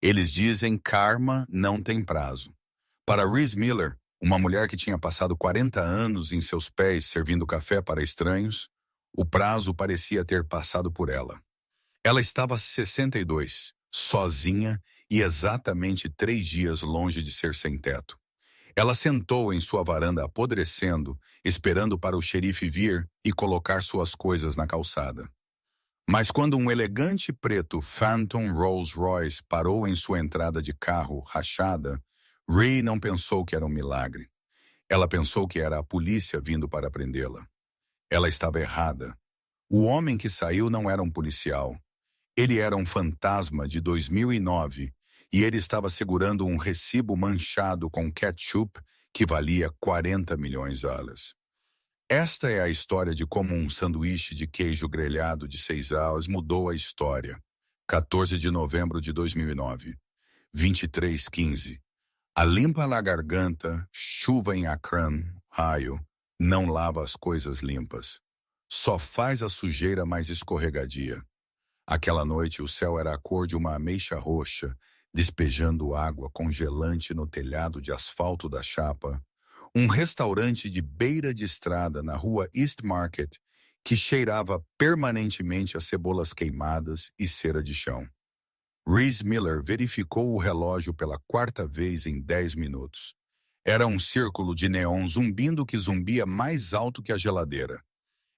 Eles dizem karma não tem prazo. Para Reese Miller, uma mulher que tinha passado 40 anos em seus pés servindo café para estranhos, o prazo parecia ter passado por ela. Ela estava 62, sozinha e exatamente 3 dias longe de ser sem teto. Ela sentou em sua varanda apodrecendo, esperando para o xerife vir e colocar suas coisas na calçada. Mas quando um elegante preto Phantom Rolls-Royce parou em sua entrada de carro rachada, Ree não pensou que era um milagre. Ela pensou que era a polícia vindo para prendê-la. Ela estava errada. O homem que saiu não era um policial. Ele era um fantasma de 2009 e ele estava segurando um recibo manchado com ketchup que valia 40 milhões de dólares. Esta é a história de como um sanduíche de queijo grelhado de 6 horas mudou a história. 14 de novembro de 2009, 23:15. A limpa na garganta, chuva em Akron, raio, não lava as coisas limpas. Só faz a sujeira mais escorregadia. Aquela noite o céu era a cor de uma ameixa roxa, despejando água congelante no telhado de asfalto da chapa. Um restaurante de beira de estrada na rua East Market que cheirava permanentemente a cebolas queimadas e cera de chão. Reese Miller verificou o relógio pela 4ª vez em 10 minutos. Era um círculo de neon zumbindo que zumbia mais alto que a geladeira.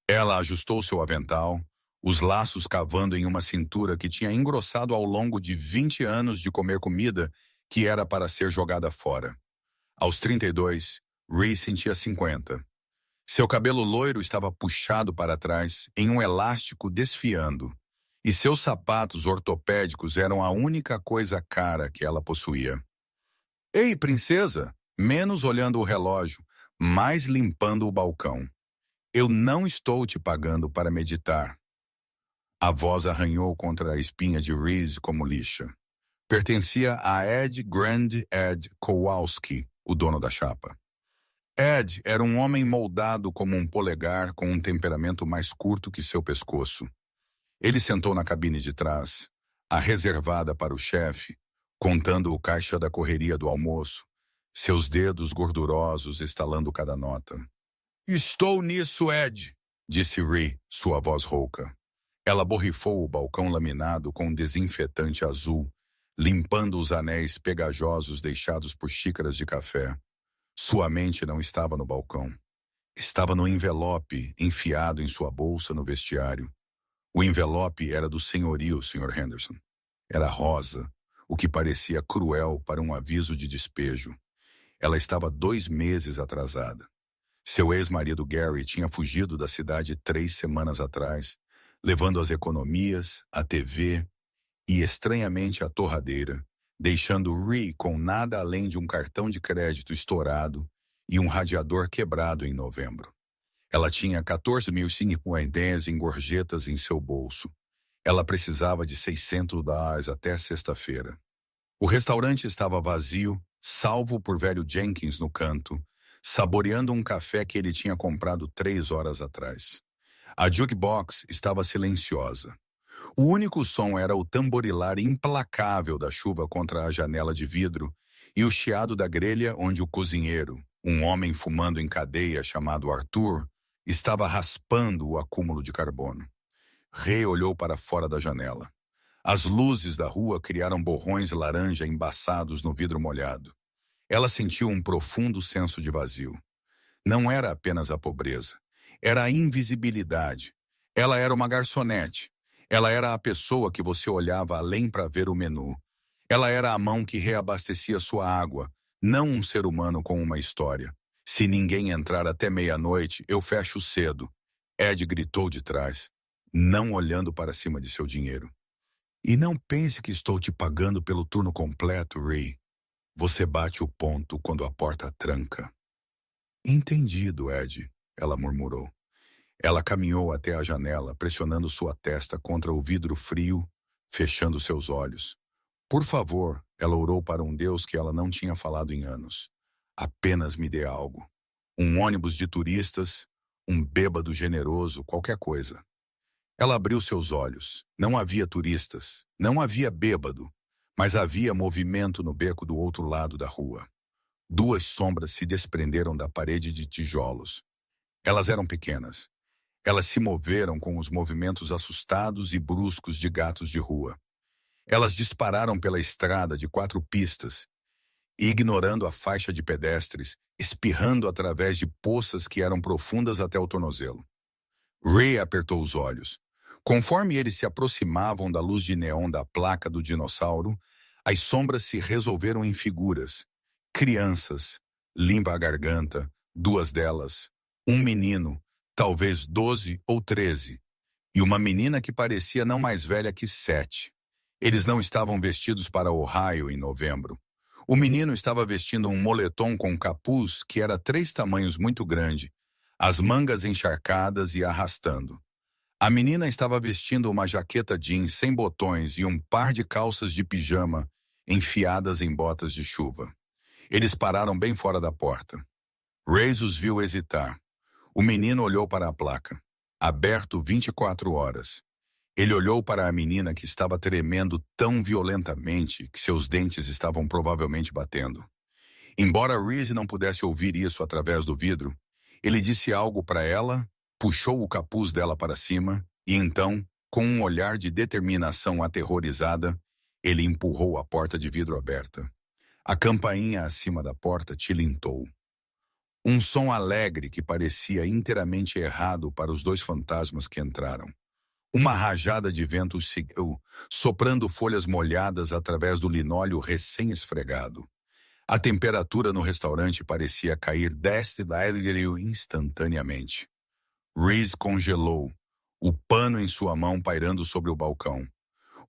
Ela ajustou seu avental, os laços cavando em uma cintura que tinha engrossado ao longo de 20 anos de comer comida que era para ser jogada fora. Aos 32, Reese sentia 50. Seu cabelo loiro estava puxado para trás, em um elástico desfiando, e seus sapatos ortopédicos eram a única coisa cara que ela possuía. Ei, princesa! Menos olhando o relógio, mais limpando o balcão. Eu não estou te pagando para meditar. A voz arranhou contra a espinha de Reese como lixa. Pertencia a Ed Kowalski, o dono da chapa. Ed era um homem moldado como um polegar com um temperamento mais curto que seu pescoço. Ele sentou na cabine de trás, a reservada para o chefe, contando o caixa da correria do almoço, seus dedos gordurosos estalando cada nota. Estou nisso, Ed, disse Ree, sua voz rouca. Ela borrifou o balcão laminado com um desinfetante azul, limpando os anéis pegajosos deixados por xícaras de café. Sua mente não estava no balcão. Estava no envelope enfiado em sua bolsa no vestiário. O envelope era do senhorio, Sr. Henderson. Era rosa, o que parecia cruel para um aviso de despejo. Ela estava 2 meses atrasada. Seu ex-marido Gary tinha fugido da cidade 3 semanas atrás, levando as economias, a TV e, estranhamente, a torradeira, deixando Ree com nada além de um cartão de crédito estourado e um radiador quebrado em novembro. Ela tinha 14.050 em gorjetas em seu bolso. Ela precisava de $600 até sexta-feira. O restaurante estava vazio, salvo por velho Jenkins no canto, saboreando um café que ele tinha comprado 3 horas atrás. A jukebox estava silenciosa. O único som era o tamborilar implacável da chuva contra a janela de vidro e o chiado da grelha onde o cozinheiro, um homem fumando em cadeia chamado Arthur, estava raspando o acúmulo de carbono. Ray olhou para fora da janela. As luzes da rua criaram borrões laranja embaçados no vidro molhado. Ela sentiu um profundo senso de vazio. Não era apenas a pobreza. Era a invisibilidade. Ela era uma garçonete. Ela era a pessoa que você olhava além para ver o menu. Ela era a mão que reabastecia sua água, não um ser humano com uma história. Se ninguém entrar até meia-noite, eu fecho cedo. Ed gritou de trás, não olhando para cima de seu dinheiro. E não pense que estou te pagando pelo turno completo, Ray. Você bate o ponto quando a porta tranca. Entendido, Ed, ela murmurou. Ela caminhou até a janela, pressionando sua testa contra o vidro frio, fechando seus olhos. Por favor, ela orou para um Deus que ela não tinha falado em anos. Apenas me dê algo. Um ônibus de turistas, um bêbado generoso, qualquer coisa. Ela abriu seus olhos. Não havia turistas, não havia bêbado, Mas havia movimento no beco do outro lado da rua. Duas sombras se desprenderam da parede de tijolos. Elas eram pequenas. Elas se moveram com os movimentos assustados e bruscos de gatos de rua. Elas dispararam pela estrada de 4 pistas, ignorando a faixa de pedestres, espirrando através de poças que eram profundas até o tornozelo. Ray apertou os olhos. Conforme eles se aproximavam da luz de neon da placa do dinossauro, as sombras se resolveram em figuras. Crianças, limpa a garganta, 2 delas, um menino, talvez 12 ou 13, e uma menina que parecia não mais velha que 7. Eles não estavam vestidos para Ohio em novembro. O menino estava vestindo um moletom com capuz que era 3 tamanhos muito grande, as mangas encharcadas e arrastando. A menina estava vestindo uma jaqueta jeans sem botões e um par de calças de pijama enfiadas em botas de chuva. Eles pararam bem fora da porta. Ray os viu hesitar. O menino olhou para a placa. Aberto 24 horas. Ele olhou para a menina que estava tremendo tão violentamente que seus dentes estavam provavelmente batendo. Embora Reese não pudesse ouvir isso através do vidro, ele disse algo para ela, puxou o capuz dela para cima e então, com um olhar de determinação aterrorizada, ele empurrou a porta de vidro aberta. A campainha acima da porta tilintou. Um som alegre que parecia inteiramente errado para os 2 fantasmas que entraram. Uma rajada de vento seguiu, soprando folhas molhadas através do linóleo recém-esfregado. A temperatura no restaurante parecia cair 10 graus instantaneamente. Reese congelou, o pano em sua mão pairando sobre o balcão.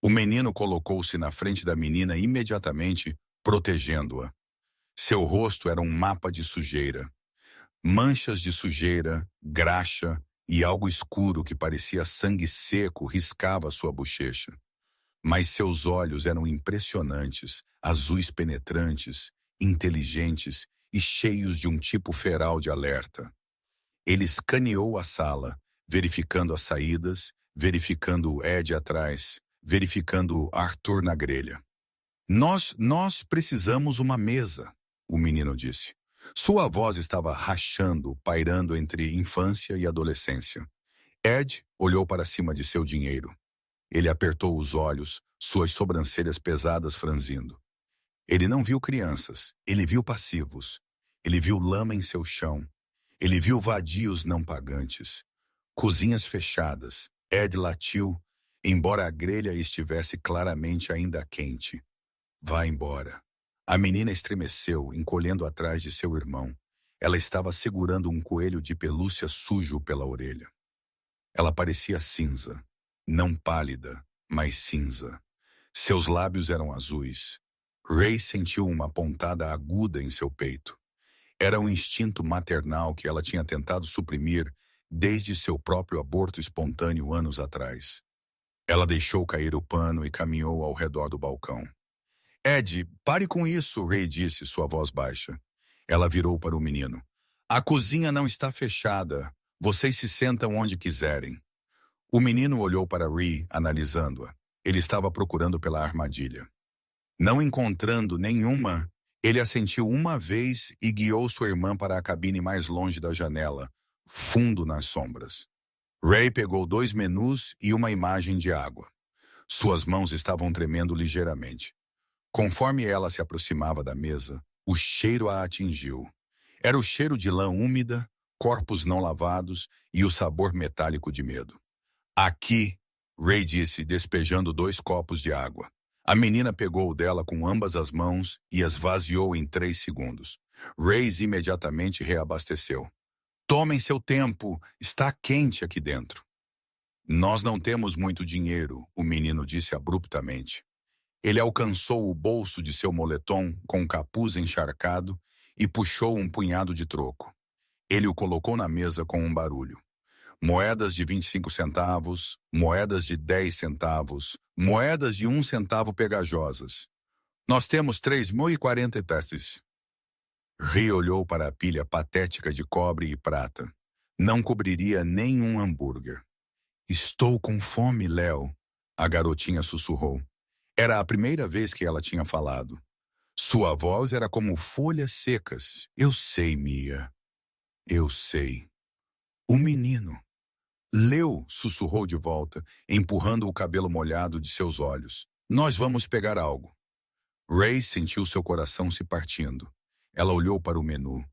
O menino colocou-se na frente da menina imediatamente, protegendo-a. Seu rosto era um mapa de sujeira. Manchas de sujeira, graxa e algo escuro que parecia sangue seco riscava sua bochecha. Mas seus olhos eram impressionantes, azuis penetrantes, inteligentes e cheios de um tipo feral de alerta. Ele escaneou a sala, verificando as saídas, verificando o Ed atrás, verificando Arthur na grelha. Nós precisamos uma mesa, o menino disse. Sua voz estava rachando, pairando entre infância e adolescência. Ed olhou para cima de seu dinheiro. Ele apertou os olhos, suas sobrancelhas pesadas franzindo. Ele não viu crianças, ele viu passivos. Ele viu lama em seu chão. Ele viu vadios não pagantes. Cozinhas fechadas. Ed latiu, embora a grelha estivesse claramente ainda quente. Vá embora. A menina estremeceu, encolhendo atrás de seu irmão. Ela estava segurando um coelho de pelúcia sujo pela orelha. Ela parecia cinza. Não pálida, mas cinza. Seus lábios eram azuis. Ray sentiu uma pontada aguda em seu peito. Era um instinto maternal que ela tinha tentado suprimir desde seu próprio aborto espontâneo anos atrás. Ela deixou cair o pano e caminhou ao redor do balcão. Ed, pare com isso, Ray disse, sua voz baixa. Ela virou para o menino. A cozinha não está fechada. Vocês se sentam onde quiserem. O menino olhou para Ray, analisando-a. Ele estava procurando pela armadilha. Não encontrando nenhuma, ele assentiu uma vez e guiou sua irmã para a cabine mais longe da janela, fundo nas sombras. Ray pegou 2 menus e uma imagem de água. Suas mãos estavam tremendo ligeiramente. Conforme ela se aproximava da mesa, o cheiro a atingiu. Era o cheiro de lã úmida, corpos não lavados e o sabor metálico de medo. Aqui, Ray disse, despejando 2 copos de água. A menina pegou o dela com ambas as mãos e as vaziou em 3 segundos. Ray imediatamente reabasteceu. Tomem seu tempo, está quente aqui dentro. Nós não temos muito dinheiro, o menino disse abruptamente. Ele alcançou o bolso de seu moletom com um capuz encharcado e puxou um punhado de troco. Ele o colocou na mesa com um barulho. Moedas de 25 centavos, moedas de 10 centavos, moedas de 1 centavo pegajosas. Nós temos 3.040 pestes. Ray olhou para a pilha patética de cobre e prata. Não cobriria nem um hambúrguer. Estou com fome, Léo, a garotinha sussurrou. Era a primeira vez que ela tinha falado. Sua voz era como folhas secas. Eu sei, Mia. Eu sei. O menino. Leu, sussurrou de volta, empurrando o cabelo molhado de seus olhos. Nós vamos pegar algo. Ray sentiu seu coração se partindo. Ela olhou para o menu.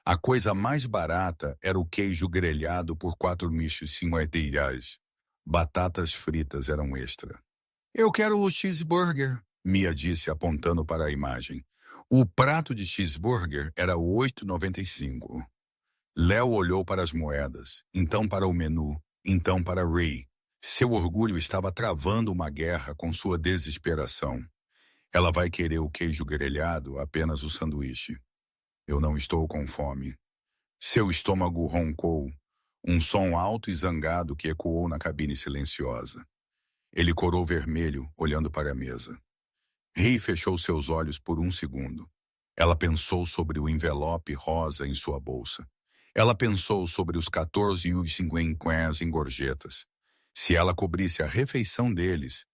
A coisa mais barata era o queijo grelhado por 4,50 €. Batatas fritas eram extra. Eu quero o cheeseburger, Mia disse apontando para a imagem. O prato de cheeseburger era 8,95. Léo olhou para as moedas, então para o menu, então para Ray. Seu orgulho estava travando uma guerra com sua desesperação. Ela vai querer o queijo grelhado, apenas o sanduíche. Eu não estou com fome. Seu estômago roncou, um som alto e zangado que ecoou na cabine silenciosa. Ele corou vermelho, olhando para a mesa. Ray fechou seus olhos por um segundo. Ela pensou sobre o envelope rosa em sua bolsa. Ela pensou sobre os 14,50 em gorjetas. Se ela cobrisse a refeição deles,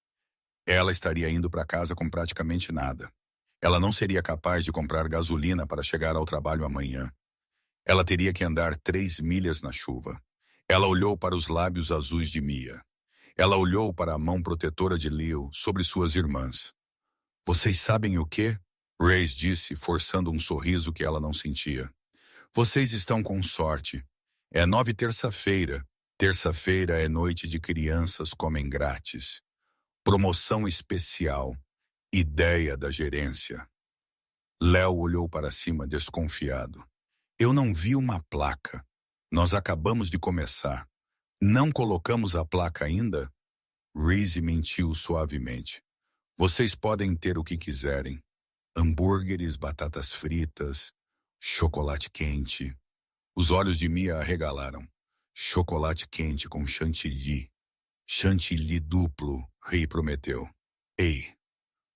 ela estaria indo para casa com praticamente nada. Ela não seria capaz de comprar gasolina para chegar ao trabalho amanhã. Ela teria que andar 3 milhas na chuva. Ela olhou para os lábios azuis de Mia. Ela olhou para a mão protetora de Leo sobre suas irmãs. Vocês sabem o quê? Ray disse, forçando um sorriso que ela não sentia. Vocês estão com sorte. É 9 terça-feira. Terça-feira é noite de crianças comem grátis. Promoção especial. Ideia da gerência. Léo olhou para cima desconfiado. Eu não vi uma placa. Nós acabamos de começar. Não colocamos a placa ainda? Reese mentiu suavemente. Vocês podem ter o que quiserem. Hambúrgueres, batatas fritas, chocolate quente. Os olhos de Mia arregalaram. Chocolate quente com chantilly. Chantilly duplo, Ray prometeu. Ei.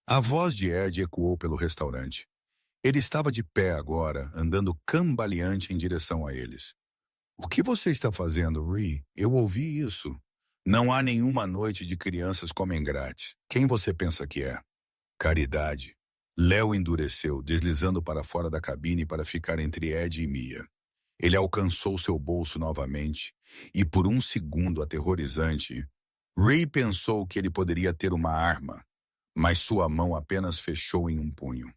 A voz de Ed ecoou pelo restaurante. Ele estava de pé agora, andando cambaleante em direção a eles. O que você está fazendo, Ray? Eu ouvi isso. Não há nenhuma noite de crianças comem grátis. Quem você pensa que é? Caridade. Léo endureceu, deslizando para fora da cabine para ficar entre Ed e Mia. Ele alcançou seu bolso novamente, e por um segundo aterrorizante, Ray pensou que ele poderia ter uma arma, mas sua mão apenas fechou em um punho.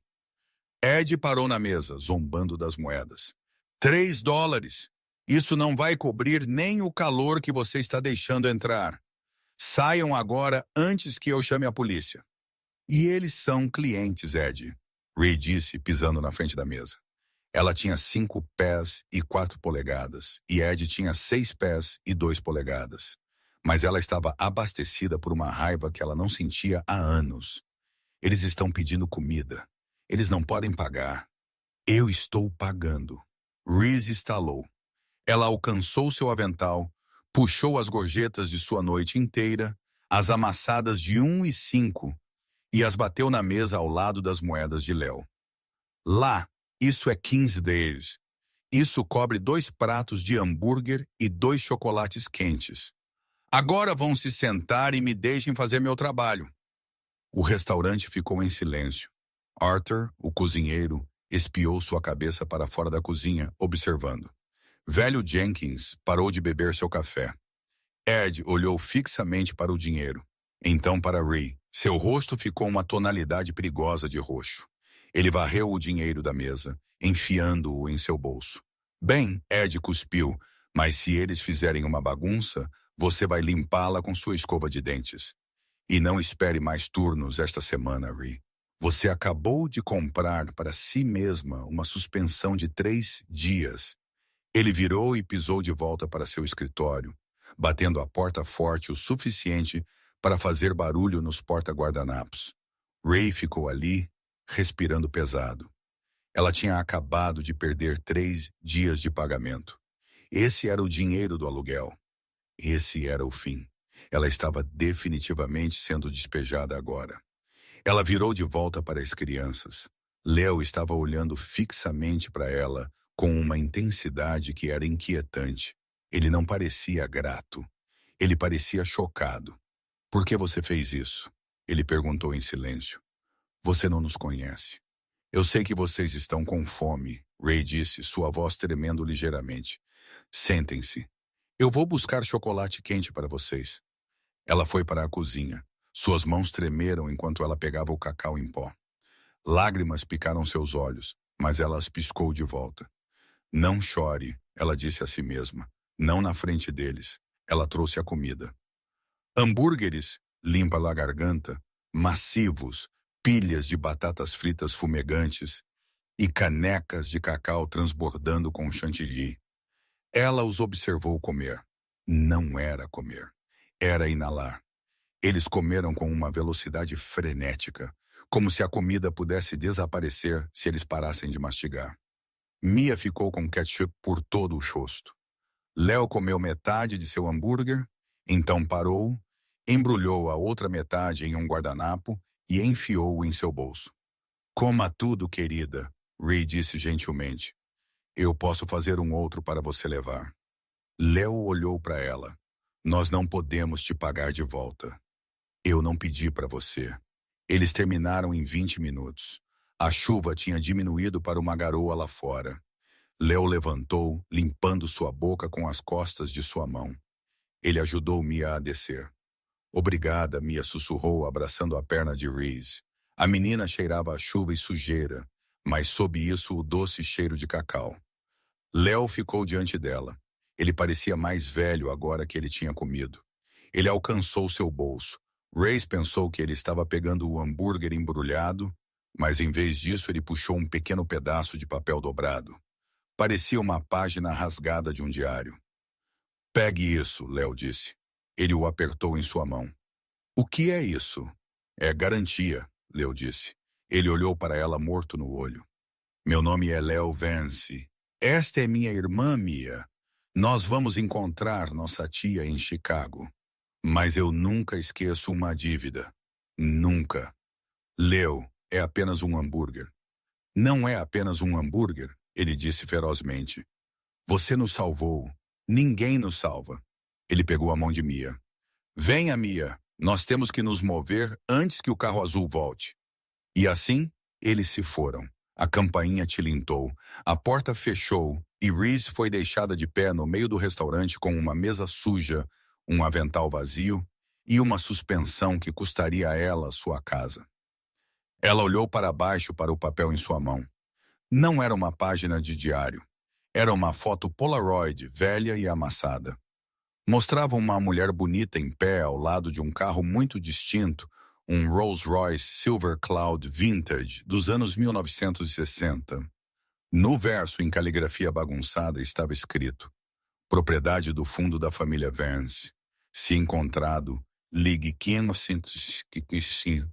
Ed parou na mesa, zombando das moedas. $3. Isso não vai cobrir nem o calor que você está deixando entrar. Saiam agora antes que eu chame a polícia. E eles são clientes, Ed, Ray disse, pisando na frente da mesa. Ela tinha 5 pés e 4 polegadas, e Ed tinha 6 pés e 2 polegadas. Mas ela estava abastecida por uma raiva que ela não sentia há anos. Eles estão pedindo comida. Eles não podem pagar. Eu estou pagando. Reese estalou. Ela alcançou seu avental, puxou as gorjetas de sua noite inteira, as amassadas de 1 e 5, e as bateu na mesa ao lado das moedas de Léo. Lá, isso é 15 deles. Isso cobre 2 pratos de hambúrguer e 2 chocolates quentes. Agora vão se sentar e me deixem fazer meu trabalho. O restaurante ficou em silêncio. Arthur, o cozinheiro, espiou sua cabeça para fora da cozinha, observando. Velho Jenkins parou de beber seu café. Ed olhou fixamente para o dinheiro. Então para Ray. Seu rosto ficou uma tonalidade perigosa de roxo. Ele varreu o dinheiro da mesa, enfiando-o em seu bolso. Bem, Ed cuspiu, mas se eles fizerem uma bagunça, você vai limpá-la com sua escova de dentes. E não espere mais turnos esta semana, Ray. Você acabou de comprar para si mesma uma suspensão de 3 dias. Ele virou e pisou de volta para seu escritório, batendo a porta forte o suficiente para fazer barulho nos porta-guardanapos. Ray ficou ali, respirando pesado. Ela tinha acabado de perder 3 dias de pagamento. Esse era o dinheiro do aluguel. Esse era o fim. Ela estava definitivamente sendo despejada agora. Ela virou de volta para as crianças. Léo estava olhando fixamente para ela com uma intensidade que era inquietante. Ele não parecia grato. Ele parecia chocado. Por que você fez isso? Ele perguntou em silêncio. Você não nos conhece. Eu sei que vocês estão com fome, Ray disse, sua voz tremendo ligeiramente. Sentem-se. Eu vou buscar chocolate quente para vocês. Ela foi para a cozinha. Suas mãos tremeram enquanto ela pegava o cacau em pó. Lágrimas picaram seus olhos, mas ela as piscou de volta. Não chore, ela disse a si mesma. Não na frente deles. Ela trouxe a comida. Hambúrgueres, limpa a garganta, massivos, pilhas de batatas fritas fumegantes e canecas de cacau transbordando com chantilly. Ela os observou comer. Não era comer. Era inalar. Eles comeram com uma velocidade frenética, como se a comida pudesse desaparecer se eles parassem de mastigar. Mia ficou com ketchup por todo o rosto. Léo comeu metade de seu hambúrguer, então parou, embrulhou a outra metade em um guardanapo e enfiou-o em seu bolso. Coma tudo, querida, Ray disse gentilmente. Eu posso fazer um outro para você levar. Léo olhou para ela. Nós não podemos te pagar de volta. Eu não pedi para você. Eles terminaram em 20 minutos. A chuva tinha diminuído para uma garoa lá fora. Léo levantou, limpando sua boca com as costas de sua mão. Ele ajudou Mia a descer. Obrigada, Mia sussurrou, abraçando a perna de Reese. A menina cheirava a chuva e sujeira, mas sob isso o doce cheiro de cacau. Léo ficou diante dela. Ele parecia mais velho agora que ele tinha comido. Ele alcançou seu bolso. Reese pensou que ele estava pegando o hambúrguer embrulhado, mas em vez disso ele puxou um pequeno pedaço de papel dobrado. Parecia uma página rasgada de um diário. Pegue isso, Léo disse. Ele o apertou em sua mão. O que é isso? É garantia, Léo disse. Ele olhou para ela morto no olho. Meu nome é Léo Vance. Esta é minha irmã, Mia. Nós vamos encontrar nossa tia em Chicago. Mas eu nunca esqueço uma dívida. Nunca. Léo, é apenas um hambúrguer. Não é apenas um hambúrguer, ele disse ferozmente. Você nos salvou. Ninguém nos salva. Ele pegou a mão de Mia. Venha, Mia. Nós temos que nos mover antes que o carro azul volte. E assim, eles se foram. A campainha tilintou, a porta fechou e Reese foi deixada de pé no meio do restaurante com uma mesa suja, um avental vazio e uma suspensão que custaria a ela sua casa. Ela olhou para baixo para o papel em sua mão. Não era uma página de diário. Era uma foto Polaroid, velha e amassada. Mostrava uma mulher bonita em pé ao lado de um carro muito distinto, um Rolls-Royce Silver Cloud Vintage dos anos 1960. No verso, em caligrafia bagunçada, estava escrito: propriedade do fundo da família Vance. Se encontrado, ligue 555.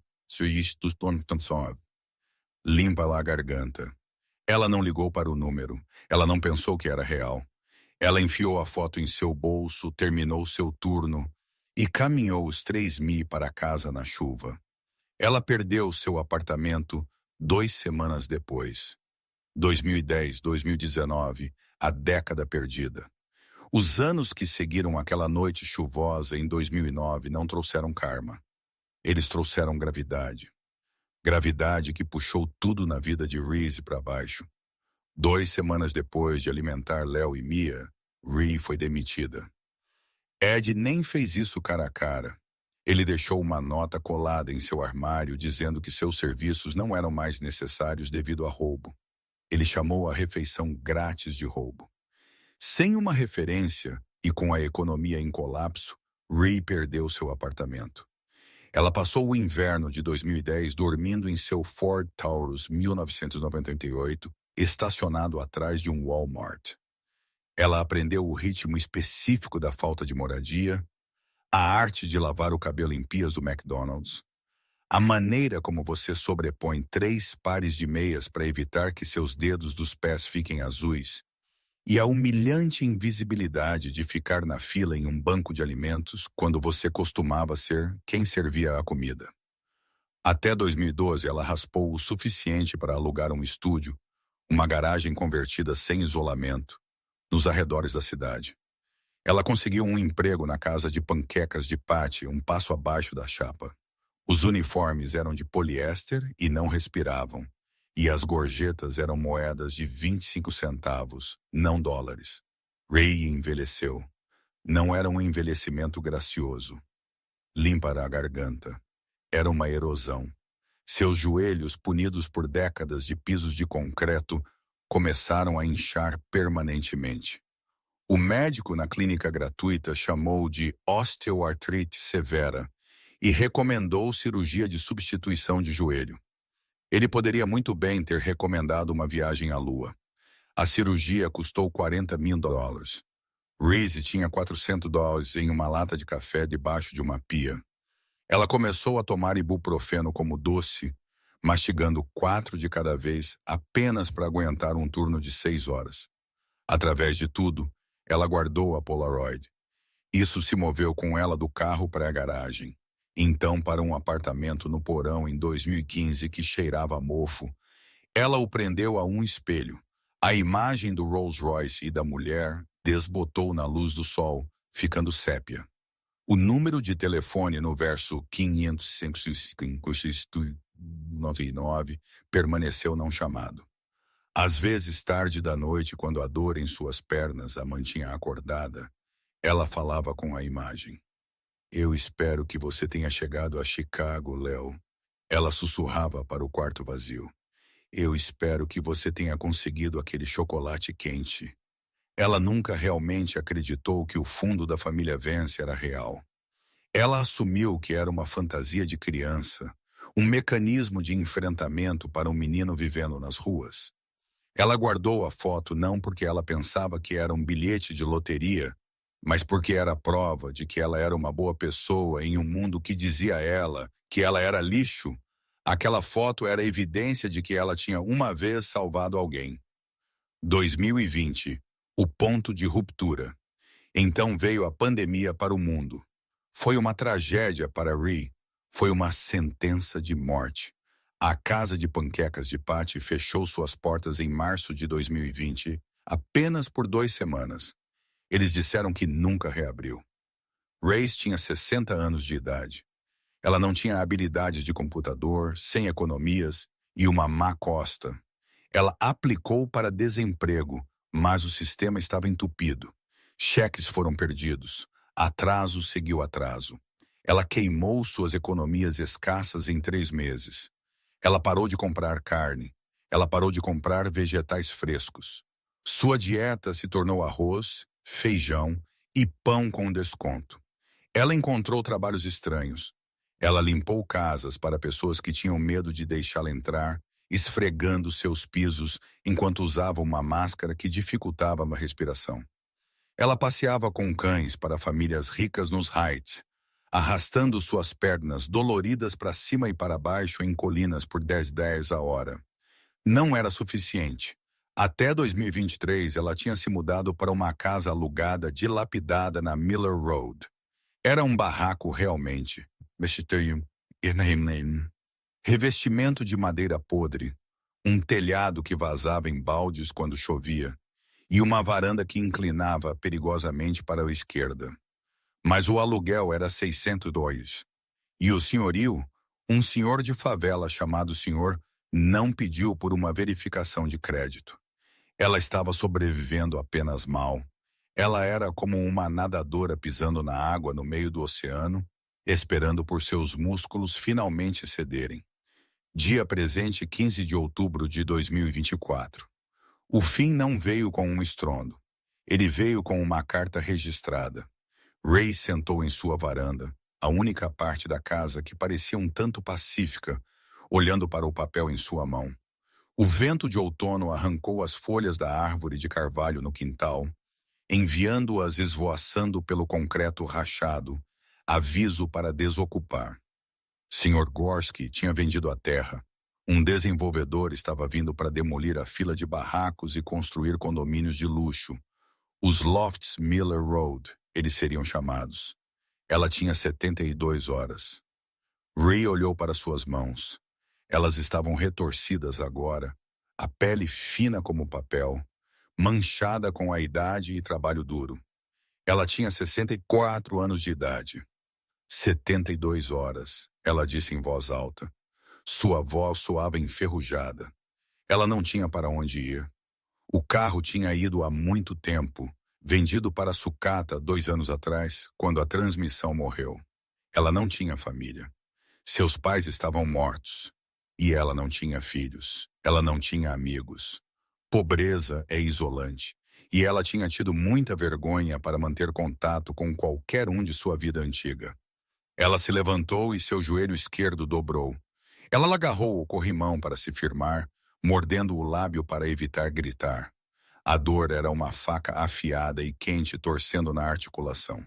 Limpa-la a garganta. Ela não ligou para o número. Ela não pensou que era real. Ela enfiou a foto em seu bolso, terminou seu turno e caminhou os 3 mi para casa na chuva. Ela perdeu seu apartamento 2 semanas depois. 2010, 2019, a década perdida. Os anos que seguiram aquela noite chuvosa em 2009 não trouxeram karma. Eles trouxeram gravidade. Gravidade que puxou tudo na vida de Reese para baixo. 2 semanas depois de alimentar Léo e Mia, Ree foi demitida. Ed nem fez isso cara a cara. Ele deixou uma nota colada em seu armário dizendo que seus serviços não eram mais necessários devido a roubo. Ele chamou a refeição grátis de roubo. Sem uma referência e com a economia em colapso, Ree perdeu seu apartamento. Ela passou o inverno de 2010 dormindo em seu Ford Taurus 1998, estacionado atrás de um Walmart. Ela aprendeu o ritmo específico da falta de moradia, a arte de lavar o cabelo em pias do McDonald's, a maneira como você sobrepõe 3 pares de meias para evitar que seus dedos dos pés fiquem azuis, e a humilhante invisibilidade de ficar na fila em um banco de alimentos quando você costumava ser quem servia a comida. Até 2012, ela raspou o suficiente para alugar um estúdio, uma garagem convertida sem isolamento, nos arredores da cidade. Ela conseguiu um emprego na casa de panquecas de Patty, um passo abaixo da chapa. Os uniformes eram de poliéster e não respiravam, e as gorjetas eram moedas de 25 centavos, não dólares. Ray envelheceu. Não era um envelhecimento gracioso. Limpa a garganta. Era uma erosão. Seus joelhos, punidos por décadas de pisos de concreto, começaram a inchar permanentemente. O médico na clínica gratuita chamou de osteoartrite severa e recomendou cirurgia de substituição de joelho. Ele poderia muito bem ter recomendado uma viagem à Lua. A cirurgia custou $40.000. Reese tinha $400 em uma lata de café debaixo de uma pia. Ela começou a tomar ibuprofeno como doce, mastigando 4 de cada vez apenas para aguentar um turno de 6 horas. Através de tudo, ela guardou a Polaroid. Isso se moveu com ela do carro para a garagem. Então para um apartamento no porão em 2015 que cheirava a mofo. Ela o prendeu a um espelho. A imagem do Rolls Royce e da mulher desbotou na luz do sol, ficando sépia. O número de telefone no verso 50599 permaneceu não chamado. Às vezes, tarde da noite, quando a dor em suas pernas a mantinha acordada, ela falava com a imagem. Eu espero que você tenha chegado a Chicago, Léo. Ela sussurrava para o quarto vazio. Eu espero que você tenha conseguido aquele chocolate quente. Ela nunca realmente acreditou que o fundo da família Vance era real. Ela assumiu que era uma fantasia de criança, um mecanismo de enfrentamento para um menino vivendo nas ruas. Ela guardou a foto não porque ela pensava que era um bilhete de loteria, mas porque era prova de que ela era uma boa pessoa em um mundo que dizia a ela que ela era lixo. Aquela foto era evidência de que ela tinha uma vez salvado alguém. 2020, o ponto de ruptura. Então veio a pandemia para o mundo. Foi uma tragédia para Ree. Foi uma sentença de morte. A casa de panquecas de Patty fechou suas portas em março de 2020, apenas por 2 semanas. Eles disseram que nunca reabriu. Race tinha 60 anos de idade. Ela não tinha habilidades de computador, sem economias e uma má costa. Ela aplicou para desemprego, mas o sistema estava entupido. Cheques foram perdidos. Atraso seguiu atraso. Ela queimou suas economias escassas em 3 meses. Ela parou de comprar carne. Ela parou de comprar vegetais frescos. Sua dieta se tornou arroz, feijão e pão com desconto. Ela encontrou trabalhos estranhos. Ela limpou casas para pessoas que tinham medo de deixá-la entrar, esfregando seus pisos enquanto usava uma máscara que dificultava a respiração. Ela passeava com cães para famílias ricas nos Heights, arrastando suas pernas doloridas para cima e para baixo em colinas por 10 a hora. Não era suficiente. Até 2023, ela tinha se mudado para uma casa alugada, dilapidada na Miller Road. Era um barraco realmente. Revestimento de madeira podre, um telhado que vazava em baldes quando chovia, e uma varanda que inclinava perigosamente para a esquerda. Mas o aluguel era $600. E o senhorio, um senhor de favela chamado senhor, não pediu por uma verificação de crédito. Ela estava sobrevivendo apenas mal. Ela era como uma nadadora pisando na água no meio do oceano, esperando por seus músculos finalmente cederem. Dia presente, 15 de outubro de 2024. O fim não veio com um estrondo. Ele veio com uma carta registrada. Ray sentou em sua varanda, a única parte da casa que parecia um tanto pacífica, olhando para o papel em sua mão. O vento de outono arrancou as folhas da árvore de carvalho no quintal, enviando-as esvoaçando pelo concreto rachado, aviso para desocupar. Sr. Gorski tinha vendido a terra. Um desenvolvedor estava vindo para demolir a fila de barracos e construir condomínios de luxo. Os Lofts Miller Road, eles seriam chamados. Ela tinha 72 horas. Ray olhou para suas mãos. Elas estavam retorcidas agora, a pele fina como papel, manchada com a idade e trabalho duro. Ela tinha 64 anos de idade. 72 horas, ela disse em voz alta. Sua voz soava enferrujada. Ela não tinha para onde ir. O carro tinha ido há muito tempo, vendido para sucata 2 anos atrás, quando a transmissão morreu. Ela não tinha família. Seus pais estavam mortos. E ela não tinha filhos. Ela não tinha amigos. Pobreza é isolante. E ela tinha tido muita vergonha para manter contato com qualquer um de sua vida antiga. Ela se levantou e seu joelho esquerdo dobrou. Ela agarrou o corrimão para se firmar, mordendo o lábio para evitar gritar. A dor era uma faca afiada e quente torcendo na articulação.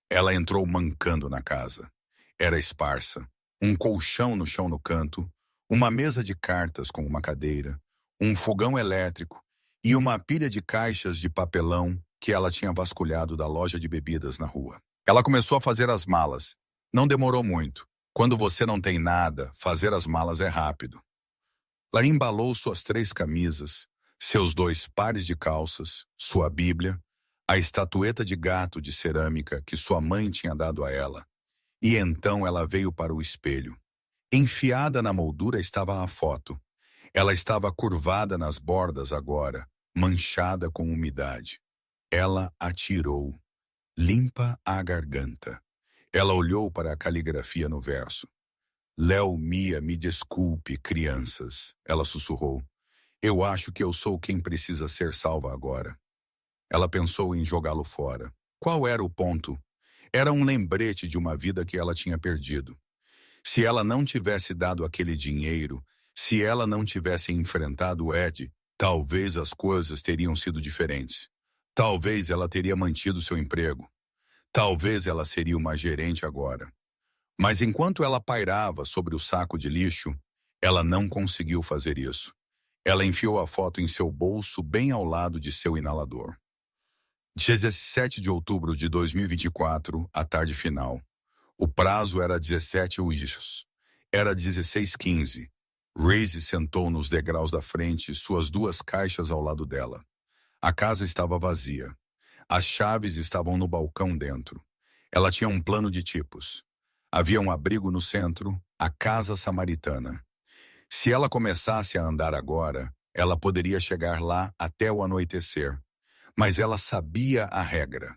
Ela entrou mancando na casa. Era esparsa. Um colchão no chão no canto, uma mesa de cartas com uma cadeira, um fogão elétrico e uma pilha de caixas de papelão que ela tinha vasculhado da loja de bebidas na rua. Ela começou a fazer as malas. Não demorou muito. Quando você não tem nada, fazer as malas é rápido. Ela embalou suas 3 camisas, seus 2 pares de calças, sua Bíblia, a estatueta de gato de cerâmica que sua mãe tinha dado a ela. E então ela veio para o espelho. Enfiada na moldura estava a foto. Ela estava curvada nas bordas agora, manchada com umidade. Ela atirou. Limpa a garganta. Ela olhou para a caligrafia no verso. Léo Mia, me desculpe, crianças, ela sussurrou. Eu acho que eu sou quem precisa ser salva agora. Ela pensou em jogá-lo fora. Qual era o ponto? Era um lembrete de uma vida que ela tinha perdido. Se ela não tivesse dado aquele dinheiro, se ela não tivesse enfrentado o Ed, talvez as coisas teriam sido diferentes. Talvez ela teria mantido seu emprego. Talvez ela seria uma gerente agora. Mas enquanto ela pairava sobre o saco de lixo, ela não conseguiu fazer isso. Ela enfiou a foto em seu bolso bem ao lado de seu inalador. 17 de outubro de 2024, a tarde final. O prazo era 17 horas. Era 16h15. Reese sentou nos degraus da frente, suas 2 caixas ao lado dela. A casa estava vazia. As chaves estavam no balcão dentro. Ela tinha um plano de tipos. Havia um abrigo no centro, a casa samaritana. Se ela começasse a andar agora, ela poderia chegar lá até o anoitecer. Mas ela sabia a regra.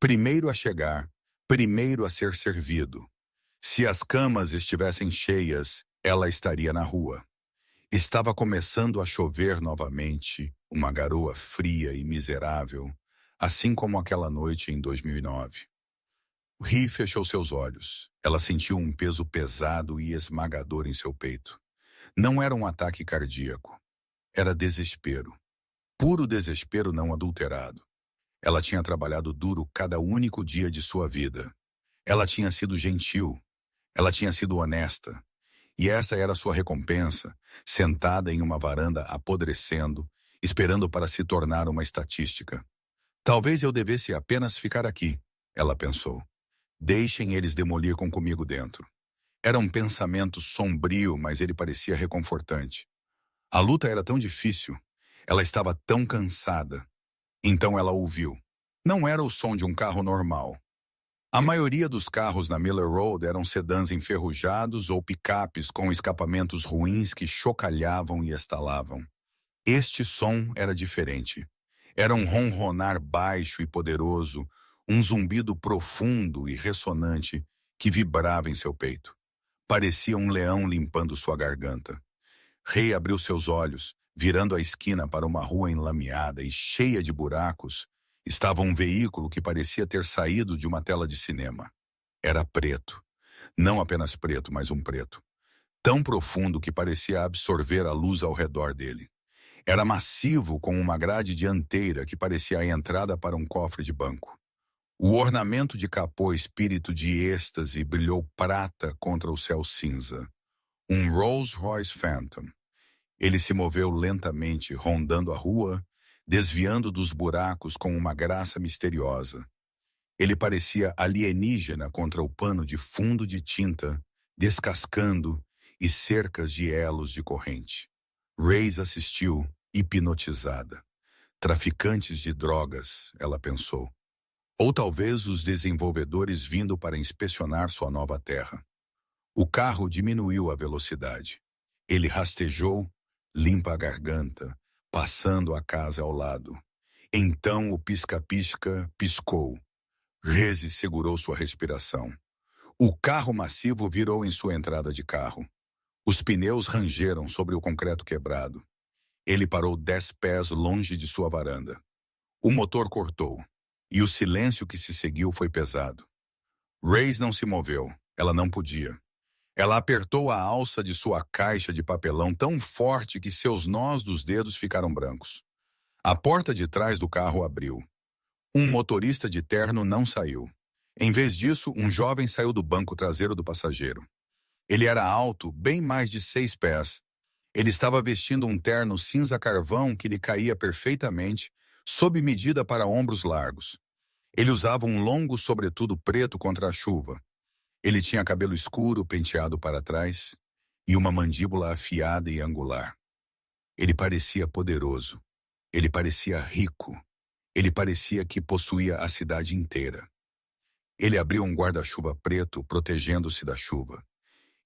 Primeiro a chegar, primeiro a ser servido. Se as camas estivessem cheias, ela estaria na rua. Estava começando a chover novamente, uma garoa fria e miserável, assim como aquela noite em 2009. Ri fechou seus olhos. Ela sentiu um peso pesado e esmagador em seu peito. Não era um ataque cardíaco. Era desespero. Puro desespero não adulterado. Ela tinha trabalhado duro cada único dia de sua vida. Ela tinha sido gentil. Ela tinha sido honesta. E essa era sua recompensa, sentada em uma varanda apodrecendo, esperando para se tornar uma estatística. Talvez eu devesse apenas ficar aqui, ela pensou. Deixem eles demolir comigo dentro. Era um pensamento sombrio, mas ele parecia reconfortante. A luta era tão difícil. Ela estava tão cansada. Então ela ouviu. Não era o som de um carro normal. A maioria dos carros na Miller Road eram sedãs enferrujados ou picapes com escapamentos ruins que chocalhavam e estalavam. Este som era diferente. Era um ronronar baixo e poderoso, um zumbido profundo e ressonante que vibrava em seu peito. Parecia um leão limpando sua garganta. Ray abriu seus olhos, virando a esquina para uma rua enlameada e cheia de buracos. Estava um veículo que parecia ter saído de uma tela de cinema. Era preto. Não apenas preto, mas um preto. Tão profundo que parecia absorver a luz ao redor dele. Era massivo, com uma grade dianteira que parecia a entrada para um cofre de banco. O ornamento de capô espírito de êxtase brilhou prata contra o céu cinza. Um Rolls-Royce Phantom. Ele se moveu lentamente, rondando a rua, desviando dos buracos com uma graça misteriosa. Ele parecia alienígena contra o pano de fundo de tinta, descascando e cercas de elos de corrente. Reis assistiu, hipnotizada. Traficantes de drogas, ela pensou. Ou talvez os desenvolvedores vindo para inspecionar sua nova terra. O carro diminuiu a velocidade. Ele rastejou, limpa a garganta, passando a casa ao lado. Então o pisca-pisca piscou. Reze segurou sua respiração. O carro massivo virou em sua entrada de carro. Os pneus rangeram sobre o concreto quebrado. Ele parou 10 pés longe de sua varanda. O motor cortou, e o silêncio que se seguiu foi pesado. Reyes não se moveu. Ela não podia. Ela apertou a alça de sua caixa de papelão tão forte que seus nós dos dedos ficaram brancos. A porta de trás do carro abriu. Um motorista de terno não saiu. Em vez disso, um jovem saiu do banco traseiro do passageiro. Ele era alto, bem mais de 6 pés. Ele estava vestindo um terno cinza carvão que lhe caía perfeitamente, sob medida para ombros largos. Ele usava um longo sobretudo preto contra a chuva. Ele tinha cabelo escuro penteado para trás e uma mandíbula afiada e angular. Ele parecia poderoso. Ele parecia rico. Ele parecia que possuía a cidade inteira. Ele abriu um guarda-chuva preto, protegendo-se da chuva.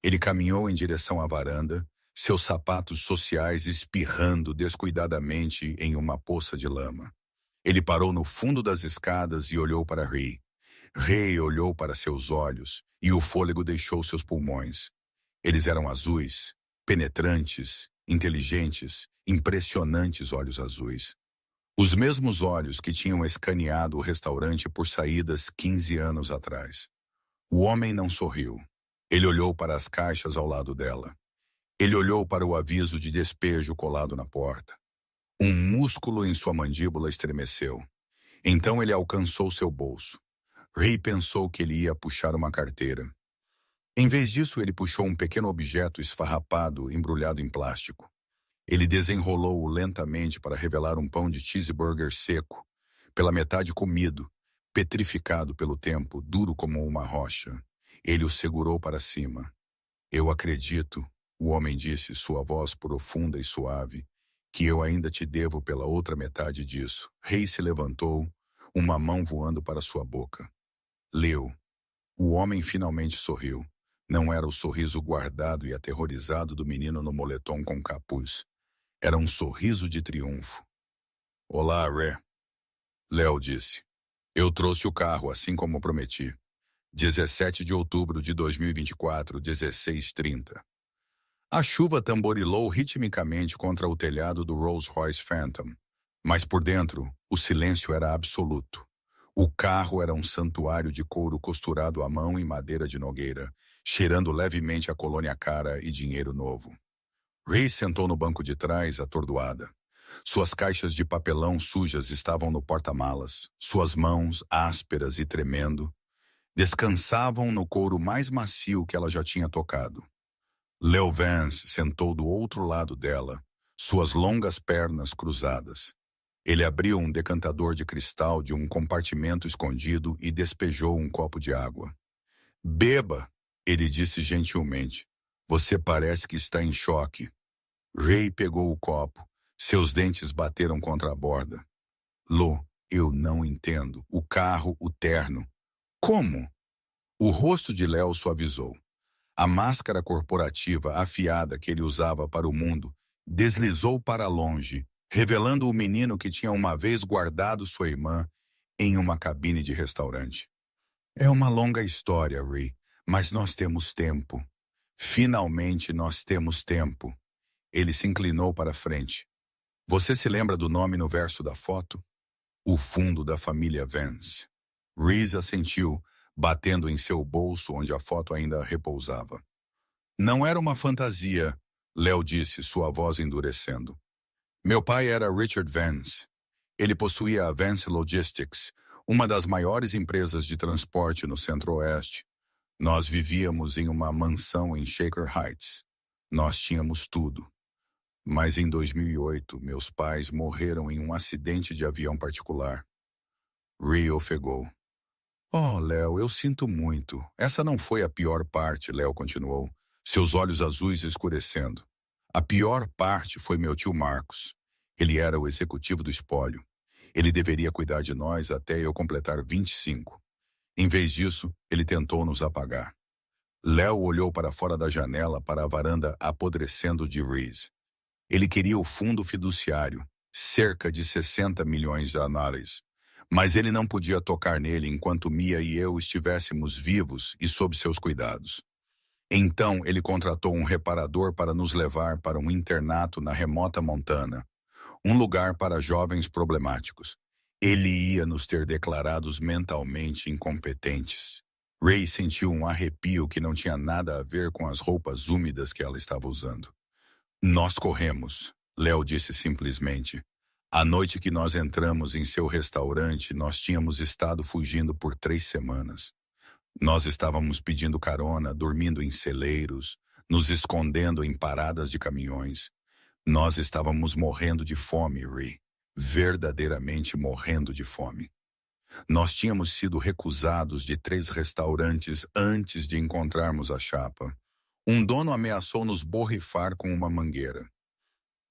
Ele caminhou em direção à varanda, seus sapatos sociais espirrando descuidadamente em uma poça de lama. Ele parou no fundo das escadas e olhou para Rey. Rey olhou para seus olhos e o fôlego deixou seus pulmões. Eles eram azuis, penetrantes, inteligentes, impressionantes olhos azuis. Os mesmos olhos que tinham escaneado o restaurante por saídas 15 anos atrás. O homem não sorriu. Ele olhou para as caixas ao lado dela. Ele olhou para o aviso de despejo colado na porta. Um músculo em sua mandíbula estremeceu. Então ele alcançou seu bolso. Rey pensou que ele ia puxar uma carteira. Em vez disso, ele puxou um pequeno objeto esfarrapado, embrulhado em plástico. Ele desenrolou-o lentamente para revelar um pão de cheeseburger seco, pela metade comido, petrificado pelo tempo, duro como uma rocha. Ele o segurou para cima. Eu acredito, o homem disse, sua voz profunda e suave, que eu ainda te devo pela outra metade disso. Rey se levantou, uma mão voando para sua boca. Leu. O homem finalmente sorriu. Não era o sorriso guardado e aterrorizado do menino no moletom com capuz. Era um sorriso de triunfo. Olá, Ré. Léo disse. Eu trouxe o carro, assim como prometi. 17 de outubro de 2024, 16h30. A chuva tamborilou ritmicamente contra o telhado do Rolls-Royce Phantom. Mas por dentro, o silêncio era absoluto. O carro era um santuário de couro costurado à mão em madeira de nogueira, cheirando levemente a colônia cara e dinheiro novo. Rey sentou no banco de trás, atordoada. Suas caixas de papelão sujas estavam no porta-malas. Suas mãos, ásperas e tremendo, descansavam no couro mais macio que ela já tinha tocado. Leo Vance sentou do outro lado dela, suas longas pernas cruzadas. Ele abriu um decantador de cristal de um compartimento escondido e despejou um copo de água. Beba, ele disse gentilmente. Você parece que está em choque. Rey pegou o copo. Seus dentes bateram contra a borda. Lo, eu não entendo. O carro, o terno. Como? O rosto de Léo suavizou. A máscara corporativa afiada que ele usava para o mundo deslizou para longe, revelando o menino que tinha uma vez guardado sua irmã em uma cabine de restaurante. É uma longa história, Rey, mas nós temos tempo. Finalmente nós temos tempo. Ele se inclinou para frente. Você se lembra do nome no verso da foto? O fundo da família Vance. Reese assentiu, batendo em seu bolso onde a foto ainda repousava. Não era uma fantasia, Léo disse, sua voz endurecendo. Meu pai era Richard Vance. Ele possuía a Vance Logistics, uma das maiores empresas de transporte no Centro-Oeste. Nós vivíamos em uma mansão em Shaker Heights. Nós tínhamos tudo. Mas em 2008, meus pais morreram em um acidente de avião particular. Rey ofegou. Oh, Léo, eu sinto muito. Essa não foi a pior parte, Léo continuou, seus olhos azuis escurecendo. A pior parte foi meu tio Marcos. Ele era o executivo do espólio. Ele deveria cuidar de nós até eu completar 25. Em vez disso, ele tentou nos apagar. Léo olhou para fora da janela para a varanda apodrecendo de Reese. Ele queria o fundo fiduciário, cerca de 60 milhões de dólares. Mas ele não podia tocar nele enquanto Mia e eu estivéssemos vivos e sob seus cuidados. Então ele contratou um reparador para nos levar para um internato na remota Montana, um lugar para jovens problemáticos. Ele ia nos ter declarados mentalmente incompetentes. Ray sentiu um arrepio que não tinha nada a ver com as roupas úmidas que ela estava usando. Nós corremos, Léo disse simplesmente. A noite que nós entramos em seu restaurante, nós tínhamos estado fugindo por 3 semanas. Nós estávamos pedindo carona, dormindo em celeiros, nos escondendo em paradas de caminhões. Nós estávamos morrendo de fome, Ray. Verdadeiramente morrendo de fome. Nós tínhamos sido recusados de 3 restaurantes antes de encontrarmos a chapa. Um dono ameaçou nos borrifar com uma mangueira.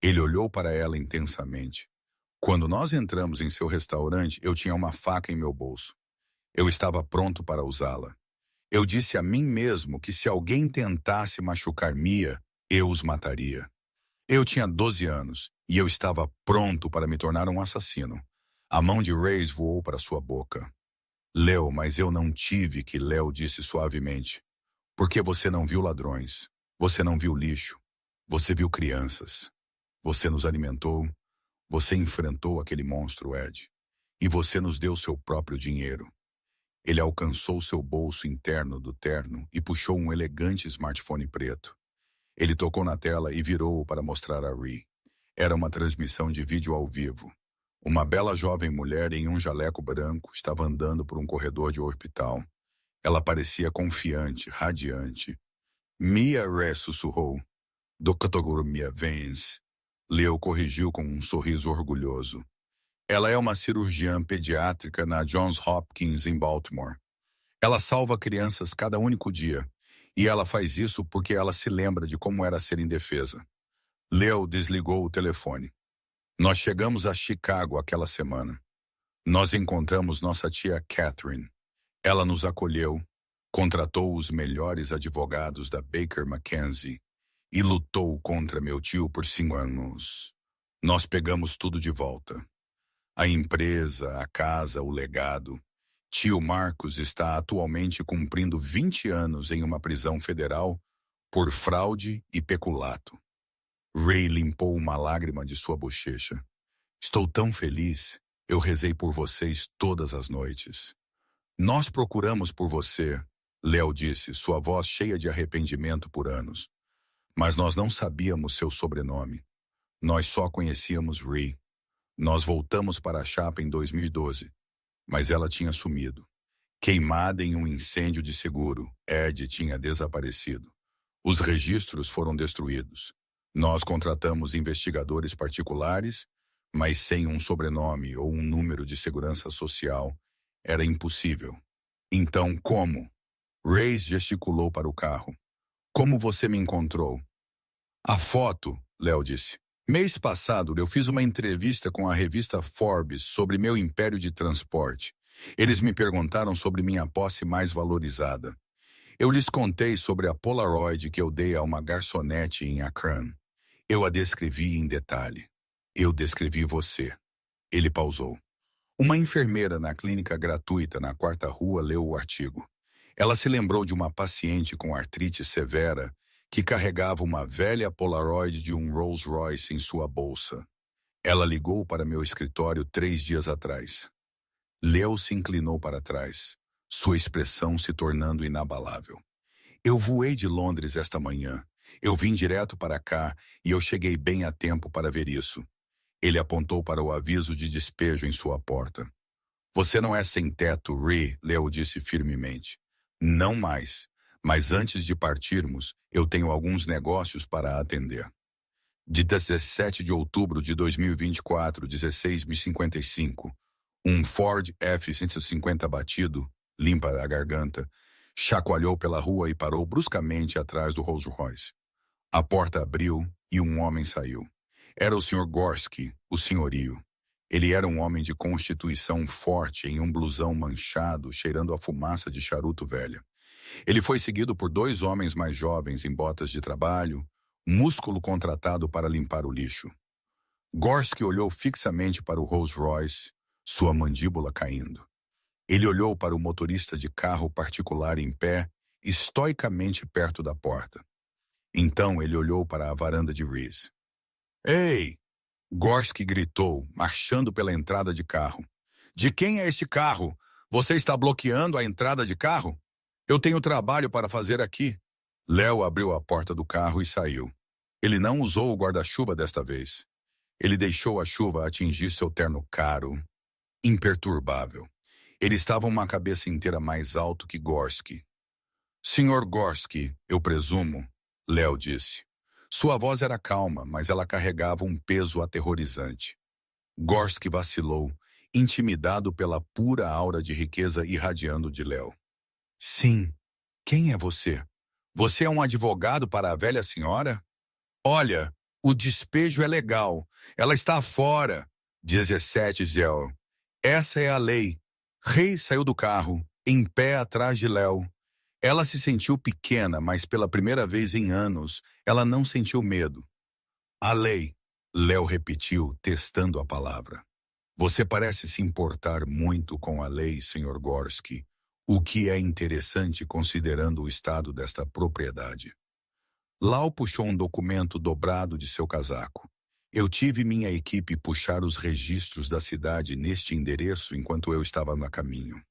Ele olhou para ela intensamente. Quando nós entramos em seu restaurante, eu tinha uma faca em meu bolso. Eu estava pronto para usá-la. Eu disse a mim mesmo que se alguém tentasse machucar Mia, eu os mataria. Eu tinha 12 anos e eu estava pronto para me tornar um assassino. A mão de Reis voou para sua boca. Léo, mas eu não tive que, Léo disse suavemente. Porque você não viu ladrões. Você não viu lixo. Você viu crianças. Você nos alimentou. Você enfrentou aquele monstro, Ed. E você nos deu seu próprio dinheiro. Ele alcançou seu bolso interno do terno e puxou um elegante smartphone preto. Ele tocou na tela e virou-o para mostrar a Ree. Era uma transmissão de vídeo ao vivo. Uma bela jovem mulher em um jaleco branco estava andando por um corredor de hospital. Ela parecia confiante, radiante. Mia Ré sussurrou. Dr. Mia Vance. Leo corrigiu com um sorriso orgulhoso. Ela é uma cirurgiã pediátrica na Johns Hopkins, em Baltimore. Ela salva crianças cada único dia. E ela faz isso porque ela se lembra de como era ser indefesa. Leo desligou o telefone. Nós chegamos a Chicago aquela semana. Nós encontramos nossa tia Catherine. Ela nos acolheu, contratou os melhores advogados da Baker McKenzie e lutou contra meu tio por 5 anos. Nós pegamos tudo de volta. A empresa, a casa, o legado. Tio Marcos está atualmente cumprindo 20 anos em uma prisão federal por fraude e peculato. Ray limpou uma lágrima de sua bochecha. Estou tão feliz. Eu rezei por vocês todas as noites. Nós procuramos por você, Léo disse, sua voz cheia de arrependimento por anos. Mas nós não sabíamos seu sobrenome. Nós só conhecíamos Ray. Nós voltamos para a chapa em 2012, mas ela tinha sumido. Queimada em um incêndio de seguro, Ed tinha desaparecido. Os registros foram destruídos. Nós contratamos investigadores particulares, mas sem um sobrenome ou um número de segurança social, era impossível. Então, como? Reis gesticulou para o carro. Como você me encontrou? A foto, Léo disse. Mês passado, eu fiz uma entrevista com a revista Forbes sobre meu império de transporte. Eles me perguntaram sobre minha posse mais valorizada. Eu lhes contei sobre a Polaroid que eu dei a uma garçonete em Akron. Eu a descrevi em detalhe. Eu descrevi você. Ele pausou. Uma enfermeira na clínica gratuita na 4ª Rua leu o artigo. Ela se lembrou de uma paciente com artrite severa que carregava uma velha Polaroid de um Rolls Royce em sua bolsa. Ela ligou para meu escritório 3 dias atrás. Leo se inclinou para trás, sua expressão se tornando inabalável. Eu voei de Londres esta manhã. Eu vim direto para cá e eu cheguei bem a tempo para ver isso. Ele apontou para o aviso de despejo em sua porta. Você não é sem teto, Ree, Leo disse firmemente. Não mais. Mas antes de partirmos, eu tenho alguns negócios para atender. De 17 de outubro de 2024, 16h55, um Ford F-150 batido, limpa a garganta, chacoalhou pela rua e parou bruscamente atrás do Rolls Royce. A porta abriu e um homem saiu. Era o Sr. Gorski, o senhorio. Ele era um homem de constituição forte em um blusão manchado, cheirando a fumaça de charuto velho. Ele foi seguido por dois homens mais jovens em botas de trabalho, músculo contratado para limpar o lixo. Gorski olhou fixamente para o Rolls Royce, sua mandíbula caindo. Ele olhou para o motorista de carro particular em pé, estoicamente perto da porta. Então ele olhou para a varanda de Reese. Ei! Gorski gritou, marchando pela entrada de carro. De quem é este carro? Você está bloqueando a entrada de carro? Eu tenho trabalho para fazer aqui. Léo abriu a porta do carro e saiu. Ele não usou o guarda-chuva desta vez. Ele deixou a chuva atingir seu terno caro, imperturbável. Ele estava uma cabeça inteira mais alto que Gorski. Senhor Gorski, eu presumo, Léo disse. Sua voz era calma, mas ela carregava um peso aterrorizante. Gorski vacilou, intimidado pela pura aura de riqueza irradiando de Léo. Sim. Quem é você? Você é um advogado para a velha senhora? Olha, o despejo é legal. Ela está fora. 17, Gel. Essa é a lei. Rei saiu do carro, em pé atrás de Léo. Ela se sentiu pequena, mas pela primeira vez em anos, ela não sentiu medo. A lei, Léo repetiu, testando a palavra. Você parece se importar muito com a lei, Sr. Gorski, o que é interessante considerando o estado desta propriedade. Lau puxou um documento dobrado de seu casaco. Eu tive minha equipe puxar os registros da cidade neste endereço enquanto eu estava no caminho.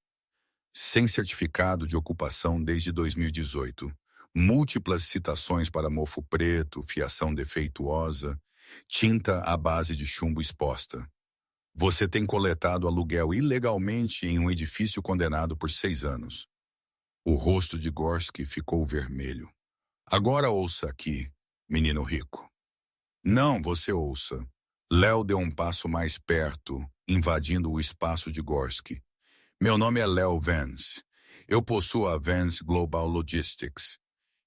Sem certificado de ocupação desde 2018, múltiplas citações para mofo preto, fiação defeituosa, tinta à base de chumbo exposta. Você tem coletado aluguel ilegalmente em um edifício condenado por 6 anos. O rosto de Gorski ficou vermelho. Agora ouça aqui, menino rico. Não, você ouça. Léo deu um passo mais perto, invadindo o espaço de Gorski. Meu nome é Léo Vance. Eu possuo a Vance Global Logistics.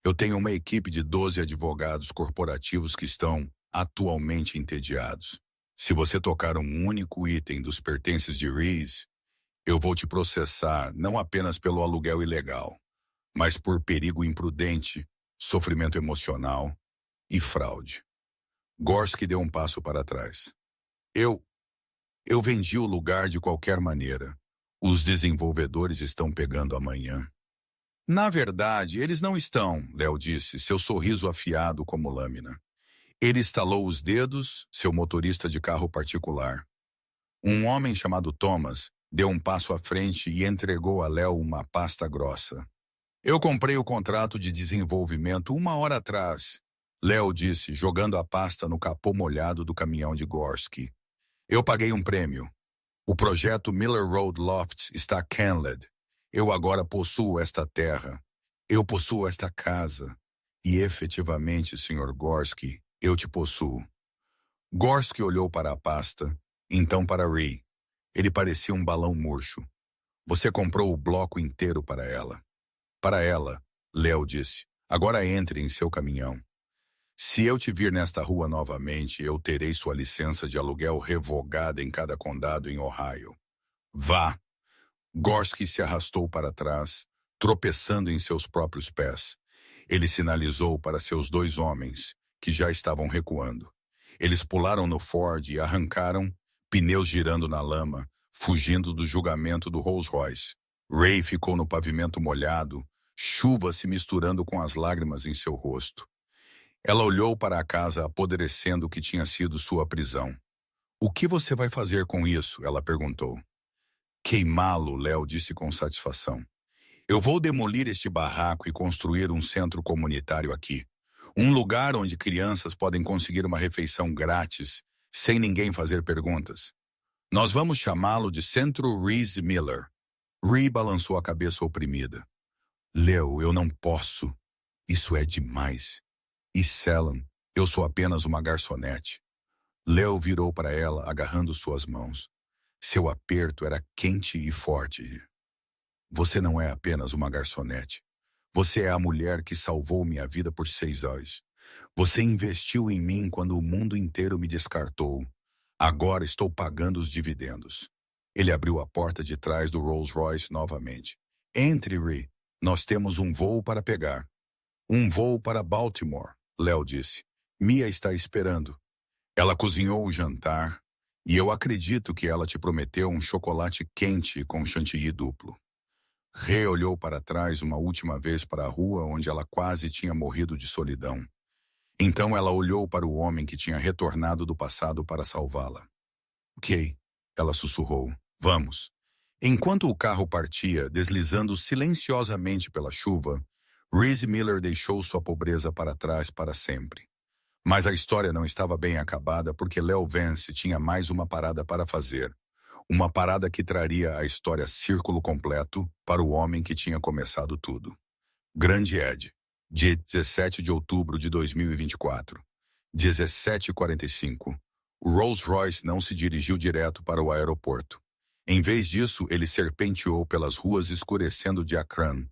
Eu tenho uma equipe de 12 advogados corporativos que estão atualmente entediados. Se você tocar um único item dos pertences de Reese, eu vou te processar não apenas pelo aluguel ilegal, mas por perigo imprudente, sofrimento emocional e fraude. Gorski deu um passo para trás. Eu vendi o lugar de qualquer maneira. Os desenvolvedores estão pegando amanhã. Na verdade, eles não estão, Léo disse, seu sorriso afiado como lâmina. Ele estalou os dedos, seu motorista de carro particular. Um homem chamado Thomas deu um passo à frente e entregou a Léo uma pasta grossa. Eu comprei o contrato de desenvolvimento 1 hora atrás, Léo disse, jogando a pasta no capô molhado do caminhão de Gorski. Eu paguei um prêmio. O projeto Miller Road Lofts está canned. Eu agora possuo esta terra. Eu possuo esta casa. E efetivamente, Sr. Gorski, eu te possuo. Gorski olhou para a pasta, então para Ree. Ele parecia um balão murcho. Você comprou o bloco inteiro para ela. Para ela, Léo disse. Agora entre em seu caminhão. Se eu te vir nesta rua novamente, eu terei sua licença de aluguel revogada em cada condado em Ohio. Vá! Gorski se arrastou para trás, tropeçando em seus próprios pés. Ele sinalizou para seus 2 homens, que já estavam recuando. Eles pularam no Ford e arrancaram, pneus girando na lama, fugindo do julgamento do Rolls Royce. Ray ficou no pavimento molhado, chuva se misturando com as lágrimas em seu rosto. Ela olhou para a casa apodrecendo o que tinha sido sua prisão. O que você vai fazer com isso? Ela perguntou. Queimá-lo, Léo disse com satisfação. Eu vou demolir este barraco e construir um centro comunitário aqui. Um lugar onde crianças podem conseguir uma refeição grátis, sem ninguém fazer perguntas. Nós vamos chamá-lo de Centro Reese Miller. Ree balançou a cabeça oprimida. Léo, eu não posso. Isso é demais. E Selen, eu sou apenas uma garçonete. Léo virou para ela, agarrando suas mãos. Seu aperto era quente e forte. Você não é apenas uma garçonete. Você é a mulher que salvou minha vida por 6 anos. Você investiu em mim quando o mundo inteiro me descartou. Agora estou pagando os dividendos. Ele abriu a porta de trás do Rolls-Royce novamente. Entre, Ree. Nós temos um voo para pegar. Um voo para Baltimore, Léo disse. Mia está esperando. Ela cozinhou o jantar e eu acredito que ela te prometeu um chocolate quente com chantilly duplo. Rê olhou para trás uma última vez para a rua onde ela quase tinha morrido de solidão. Então ela olhou para o homem que tinha retornado do passado para salvá-la. Ok, ela sussurrou. Vamos. Enquanto o carro partia, deslizando silenciosamente pela chuva, Reese Miller deixou sua pobreza para trás para sempre. Mas a história não estava bem acabada porque Léo Vance tinha mais uma parada para fazer. Uma parada que traria a história círculo completo para o homem que tinha começado tudo. Grande Ed, dia 17 de outubro de 2024, 17h45. O Rolls-Royce não se dirigiu direto para o aeroporto. Em vez disso, ele serpenteou pelas ruas escurecendo de Akron,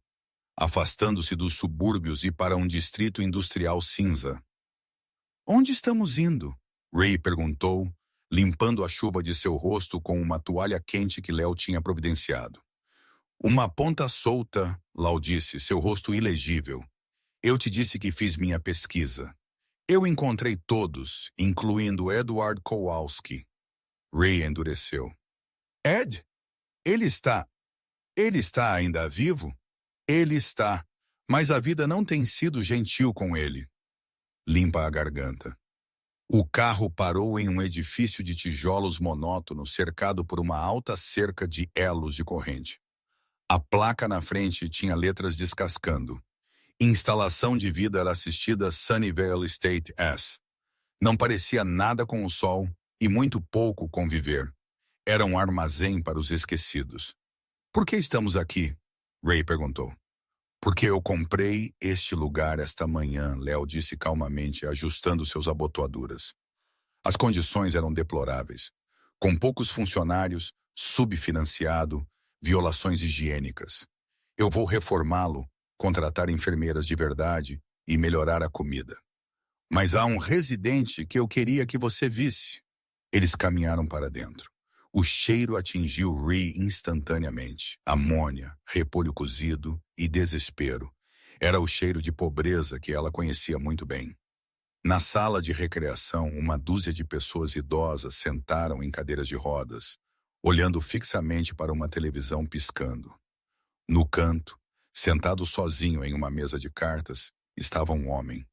afastando-se dos subúrbios e para um distrito industrial cinza. Onde estamos indo? Ray perguntou, limpando a chuva de seu rosto com uma toalha quente que Léo tinha providenciado. Uma ponta solta, Lau disse, seu rosto ilegível. Eu te disse que fiz minha pesquisa. Eu encontrei todos, incluindo Edward Kowalski. Ray endureceu. Ed? Ele está ainda vivo? Ele está, mas a vida não tem sido gentil com ele. Limpa a garganta. O carro parou em um edifício de tijolos monótonos cercado por uma alta cerca de elos de corrente. A placa na frente tinha letras descascando. Instalação de vida assistida Sunnyvale State S. Não parecia nada com o sol e muito pouco com viver. Era um armazém para os esquecidos. Por que estamos aqui? Ray perguntou. Porque eu comprei este lugar esta manhã, Léo disse calmamente, ajustando seus abotoaduras. As condições eram deploráveis. Com poucos funcionários, subfinanciado, violações higiênicas. Eu vou reformá-lo, contratar enfermeiras de verdade e melhorar a comida. Mas há um residente que eu queria que você visse. Eles caminharam para dentro. O cheiro atingiu Ree instantaneamente. Amônia, repolho cozido e desespero. Era o cheiro de pobreza que ela conhecia muito bem. Na sala de recreação, uma dúzia de pessoas idosas sentaram em cadeiras de rodas, olhando fixamente para uma televisão piscando. No canto, sentado sozinho em uma mesa de cartas, estava um homem.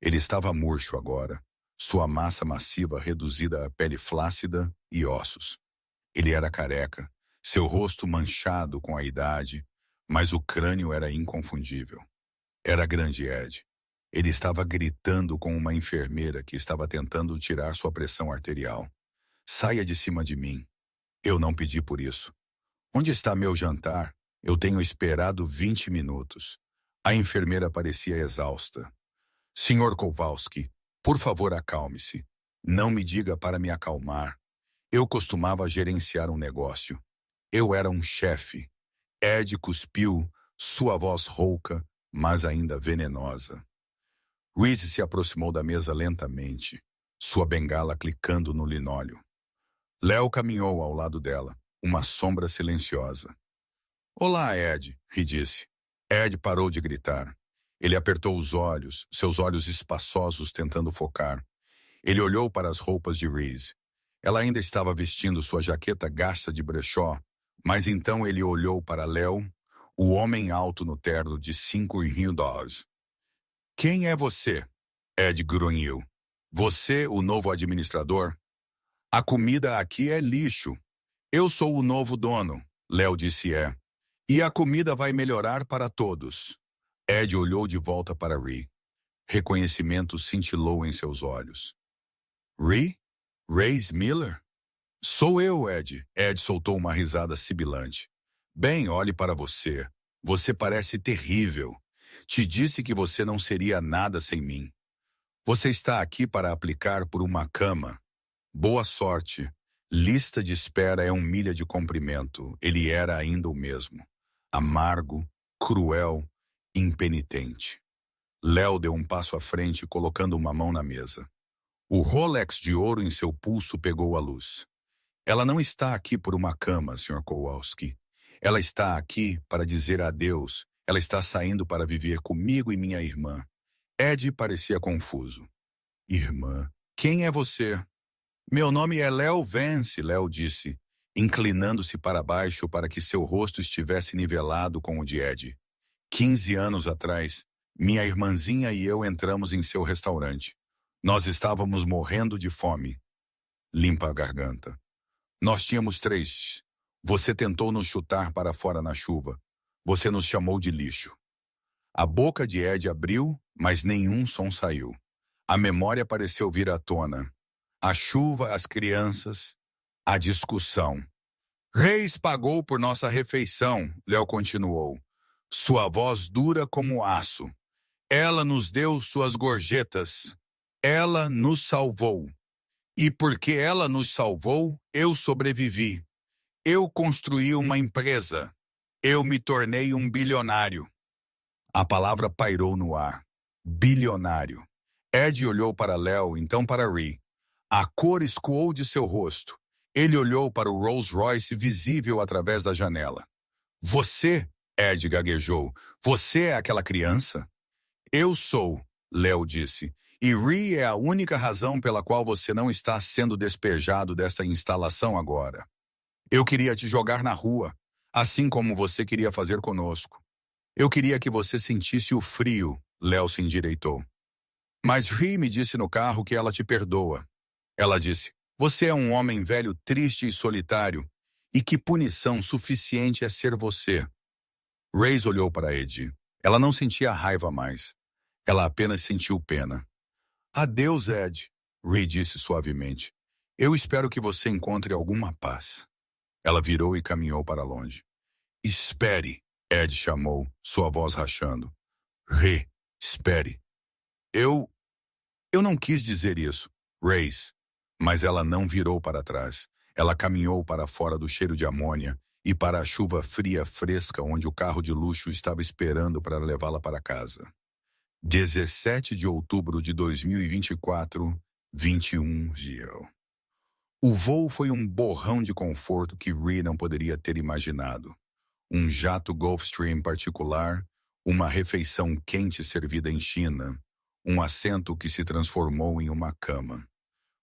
Ele estava murcho agora, sua massa massiva reduzida a pele flácida e ossos. Ele era careca, seu rosto manchado com a idade, mas o crânio era inconfundível. Era Grande Ed. Ele estava gritando com uma enfermeira que estava tentando tirar sua pressão arterial. Saia de cima de mim. Eu não pedi por isso. Onde está meu jantar? Eu tenho esperado 20 minutos. A enfermeira parecia exausta. Senhor Kowalski, por favor acalme-se. Não me diga para me acalmar. Eu costumava gerenciar um negócio. Eu era um chefe. Ed cuspiu, sua voz rouca, mas ainda venenosa. Reese se aproximou da mesa lentamente, sua bengala clicando no linóleo. Léo caminhou ao lado dela, uma sombra silenciosa. Olá, Ed, Ree disse. Ed parou de gritar. Ele apertou os olhos, seus olhos espaçosos tentando focar. Ele olhou para as roupas de Reese. Ela ainda estava vestindo sua jaqueta gasta de brechó, mas então ele olhou para Léo, o homem alto no terno de 5 $. Quem é você? Ed grunhiu. Você, o novo administrador? A comida aqui é lixo. Eu sou o novo dono, Léo disse E a comida vai melhorar para todos. Ed olhou de volta para Ree. Reconhecimento cintilou em seus olhos. Ree? Reese Miller? Sou eu, Ed. Ed soltou uma risada sibilante. Bem, olhe para você. Você parece terrível. Te disse que você não seria nada sem mim. Você está aqui para aplicar por uma cama. Boa sorte. Lista de espera é 1 milha de comprimento. Ele era ainda o mesmo. Amargo, cruel, impenitente. Léo deu um passo à frente, colocando uma mão na mesa. O Rolex de ouro em seu pulso pegou a luz. Ela não está aqui por uma cama, Sr. Kowalski. Ela está aqui para dizer adeus. Ela está saindo para viver comigo e minha irmã. Ed parecia confuso. Irmã, quem é você? Meu nome é Léo Vance, Léo disse, inclinando-se para baixo para que seu rosto estivesse nivelado com o de Ed. 15 anos atrás, minha irmãzinha e eu entramos em seu restaurante. Nós estávamos morrendo de fome. Limpa a garganta. Nós tínhamos 3. Você tentou nos chutar para fora na chuva. Você nos chamou de lixo. A boca de Ed abriu, mas nenhum som saiu. A memória pareceu vir à tona. A chuva, as crianças, a discussão. Reis pagou por nossa refeição, Léo continuou. Sua voz dura como aço. Ela nos deu suas gorjetas. Ela nos salvou. E porque ela nos salvou, eu sobrevivi. Eu construí uma empresa. Eu me tornei um bilionário. A palavra pairou no ar. Bilionário. Ed olhou para Léo, então para Ree. A cor escoou de seu rosto. Ele olhou para o Rolls Royce visível através da janela. Você, Ed gaguejou, você é aquela criança? Eu sou, Léo disse. E Ree é a única razão pela qual você não está sendo despejado desta instalação agora. Eu queria te jogar na rua, assim como você queria fazer conosco. Eu queria que você sentisse o frio, Léo se endireitou. Mas Ree me disse no carro que ela te perdoa. Ela disse, você é um homem velho triste e solitário, e que punição suficiente é ser você. Reyes olhou para Ed. Ela não sentia raiva mais. Ela apenas sentiu pena. Adeus, Ed, Ree disse suavemente. Eu espero que você encontre alguma paz. Ela virou e caminhou para longe. Espere, Ed chamou, sua voz rachando. Ree, espere. Eu não quis dizer isso, Reyes. Mas ela não virou para trás. Ela caminhou para fora do cheiro de amônia e para a chuva fria fresca onde o carro de luxo estava esperando para levá-la para casa. 17 de outubro de 2024, 21 dias. O voo foi um borrão de conforto que Ree não poderia ter imaginado. Um jato Gulfstream particular, uma refeição quente servida em China, um assento que se transformou em uma cama.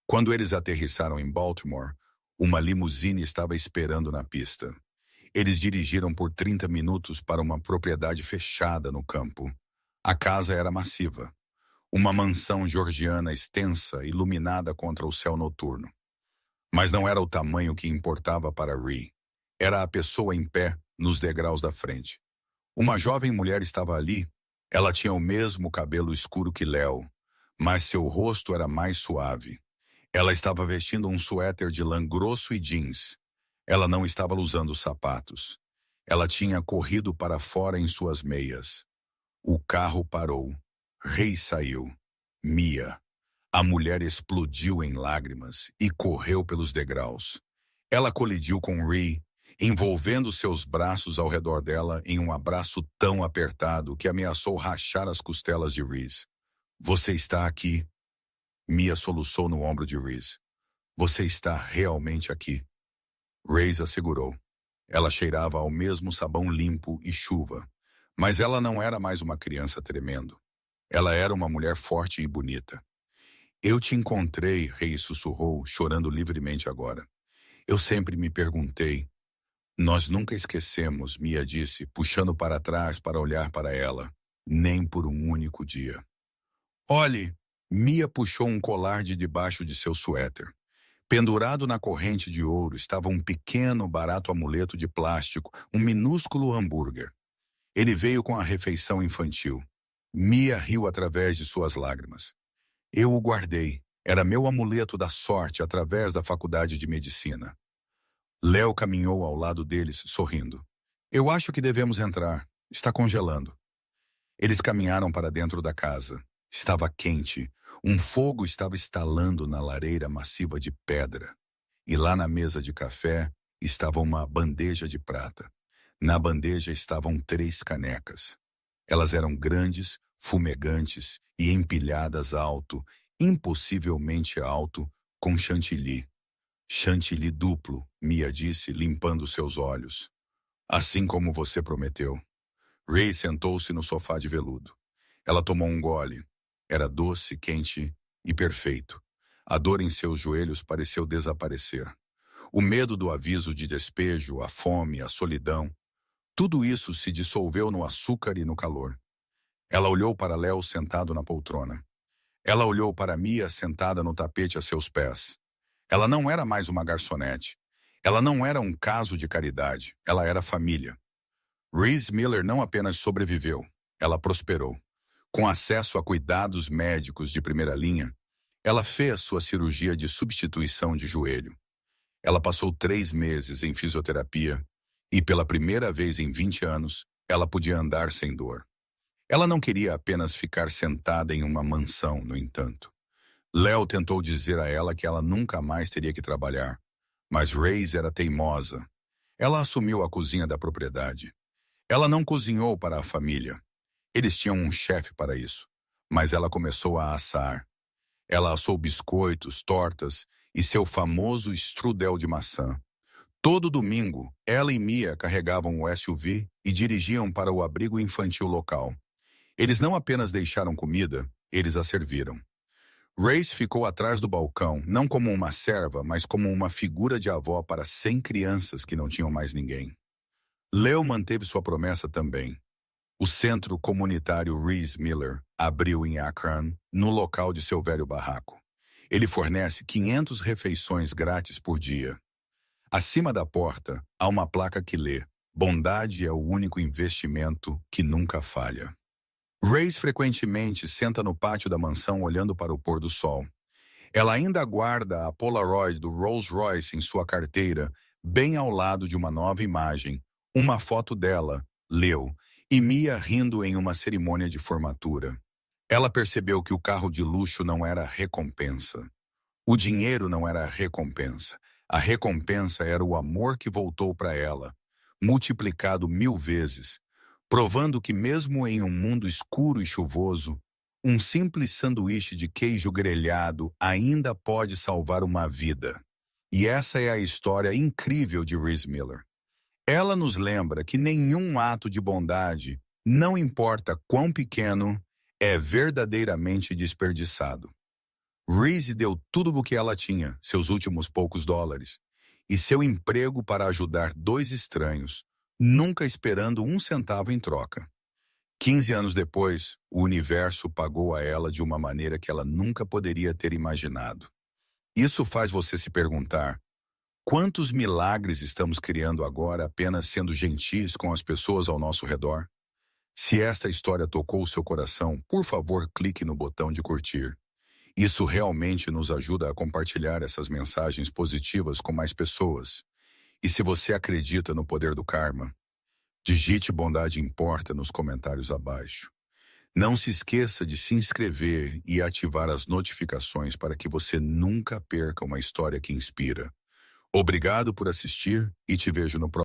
Quando eles aterrissaram em Baltimore, uma limusine estava esperando na pista. Eles dirigiram por 30 minutos para uma propriedade fechada no campo. A casa era massiva. Uma mansão georgiana extensa, iluminada contra o céu noturno. Mas não era o tamanho que importava para Ree. Era a pessoa em pé, nos degraus da frente. Uma jovem mulher estava ali. Ela tinha o mesmo cabelo escuro que Léo, mas seu rosto era mais suave. Ela estava vestindo um suéter de lã grosso e jeans. Ela não estava usando sapatos. Ela tinha corrido para fora em suas meias. O carro parou. Rei saiu. Mia. A mulher explodiu em lágrimas e correu pelos degraus. Ela colidiu com Ree, envolvendo seus braços ao redor dela em um abraço tão apertado que ameaçou rachar as costelas de Reese. Você está aqui? Mia soluçou no ombro de Reese. Você está realmente aqui? Reese a segurou. Ela cheirava ao mesmo sabão limpo e chuva. Mas ela não era mais uma criança tremendo. Ela era uma mulher forte e bonita. Eu te encontrei, Reese sussurrou, chorando livremente agora. Eu sempre me perguntei. Nós nunca esquecemos, Mia disse, puxando para trás para olhar para ela. Nem por um único dia. Olhe! Mia puxou um colar de debaixo de seu suéter. Pendurado na corrente de ouro estava um pequeno, barato amuleto de plástico, um minúsculo hambúrguer. Ele veio com a refeição infantil. Mia riu através de suas lágrimas. Eu o guardei. Era meu amuleto da sorte através da faculdade de medicina. Léo caminhou ao lado deles, sorrindo. Eu acho que devemos entrar. Está congelando. Eles caminharam para dentro da casa. Estava quente. Um fogo estava estalando na lareira massiva de pedra. E lá na mesa de café estava uma bandeja de prata. Na bandeja estavam 3 canecas. Elas eram grandes, fumegantes e empilhadas alto, impossivelmente alto, com chantilly. Chantilly duplo, Mia disse, limpando seus olhos. Assim como você prometeu. Ray sentou-se no sofá de veludo. Ela tomou um gole. Era doce, quente e perfeito. A dor em seus joelhos pareceu desaparecer. O medo do aviso de despejo, a fome, a solidão, tudo isso se dissolveu no açúcar e no calor. Ela olhou para Léo sentado na poltrona. Ela olhou para Mia sentada no tapete a seus pés. Ela não era mais uma garçonete. Ela não era um caso de caridade. Ela era família. Reese Miller não apenas sobreviveu, ela prosperou. Com acesso a cuidados médicos de primeira linha, ela fez sua cirurgia de substituição de joelho. Ela passou 3 meses em fisioterapia e, pela primeira vez em 20 anos, ela podia andar sem dor. Ela não queria apenas ficar sentada em uma mansão, no entanto. Léo tentou dizer a ela que ela nunca mais teria que trabalhar, mas Reise era teimosa. Ela assumiu a cozinha da propriedade. Ela não cozinhou para a família. Eles tinham um chefe para isso, mas ela começou a assar. Ela assou biscoitos, tortas e seu famoso strudel de maçã. Todo domingo, ela e Mia carregavam o SUV e dirigiam para o abrigo infantil local. Eles não apenas deixaram comida, eles a serviram. Race ficou atrás do balcão, não como uma serva, mas como uma figura de avó para 100 crianças que não tinham mais ninguém. Leo manteve sua promessa também. O centro comunitário Reese Miller abriu em Akron, no local de seu velho barraco. Ele fornece 500 refeições grátis por dia. Acima da porta, há uma placa que lê: "Bondade é o único investimento que nunca falha." Reise frequentemente senta no pátio da mansão olhando para o pôr do sol. Ela ainda guarda a Polaroid do Rolls-Royce em sua carteira, bem ao lado de uma nova imagem, uma foto dela, Leo, e Mia rindo em uma cerimônia de formatura. Ela percebeu que o carro de luxo não era a recompensa. O dinheiro não era a recompensa. A recompensa era o amor que voltou para ela, multiplicado 1000 vezes, provando que mesmo em um mundo escuro e chuvoso, um simples sanduíche de queijo grelhado ainda pode salvar uma vida. E essa é a história incrível de Reese Miller. Ela nos lembra que nenhum ato de bondade, não importa quão pequeno, é verdadeiramente desperdiçado. Reese deu tudo o que ela tinha, seus últimos poucos dólares, e seu emprego para ajudar 2 estranhos, nunca esperando 1 centavo em troca. 15 anos depois, o universo pagou a ela de uma maneira que ela nunca poderia ter imaginado. Isso faz você se perguntar: quantos milagres estamos criando agora apenas sendo gentis com as pessoas ao nosso redor? Se esta história tocou o seu coração, por favor, clique no botão de curtir. Isso realmente nos ajuda a compartilhar essas mensagens positivas com mais pessoas. E se você acredita no poder do karma, digite Bondade Importa nos comentários abaixo. Não se esqueça de se inscrever e ativar as notificações para que você nunca perca uma história que inspira. Obrigado por assistir e te vejo no próximo.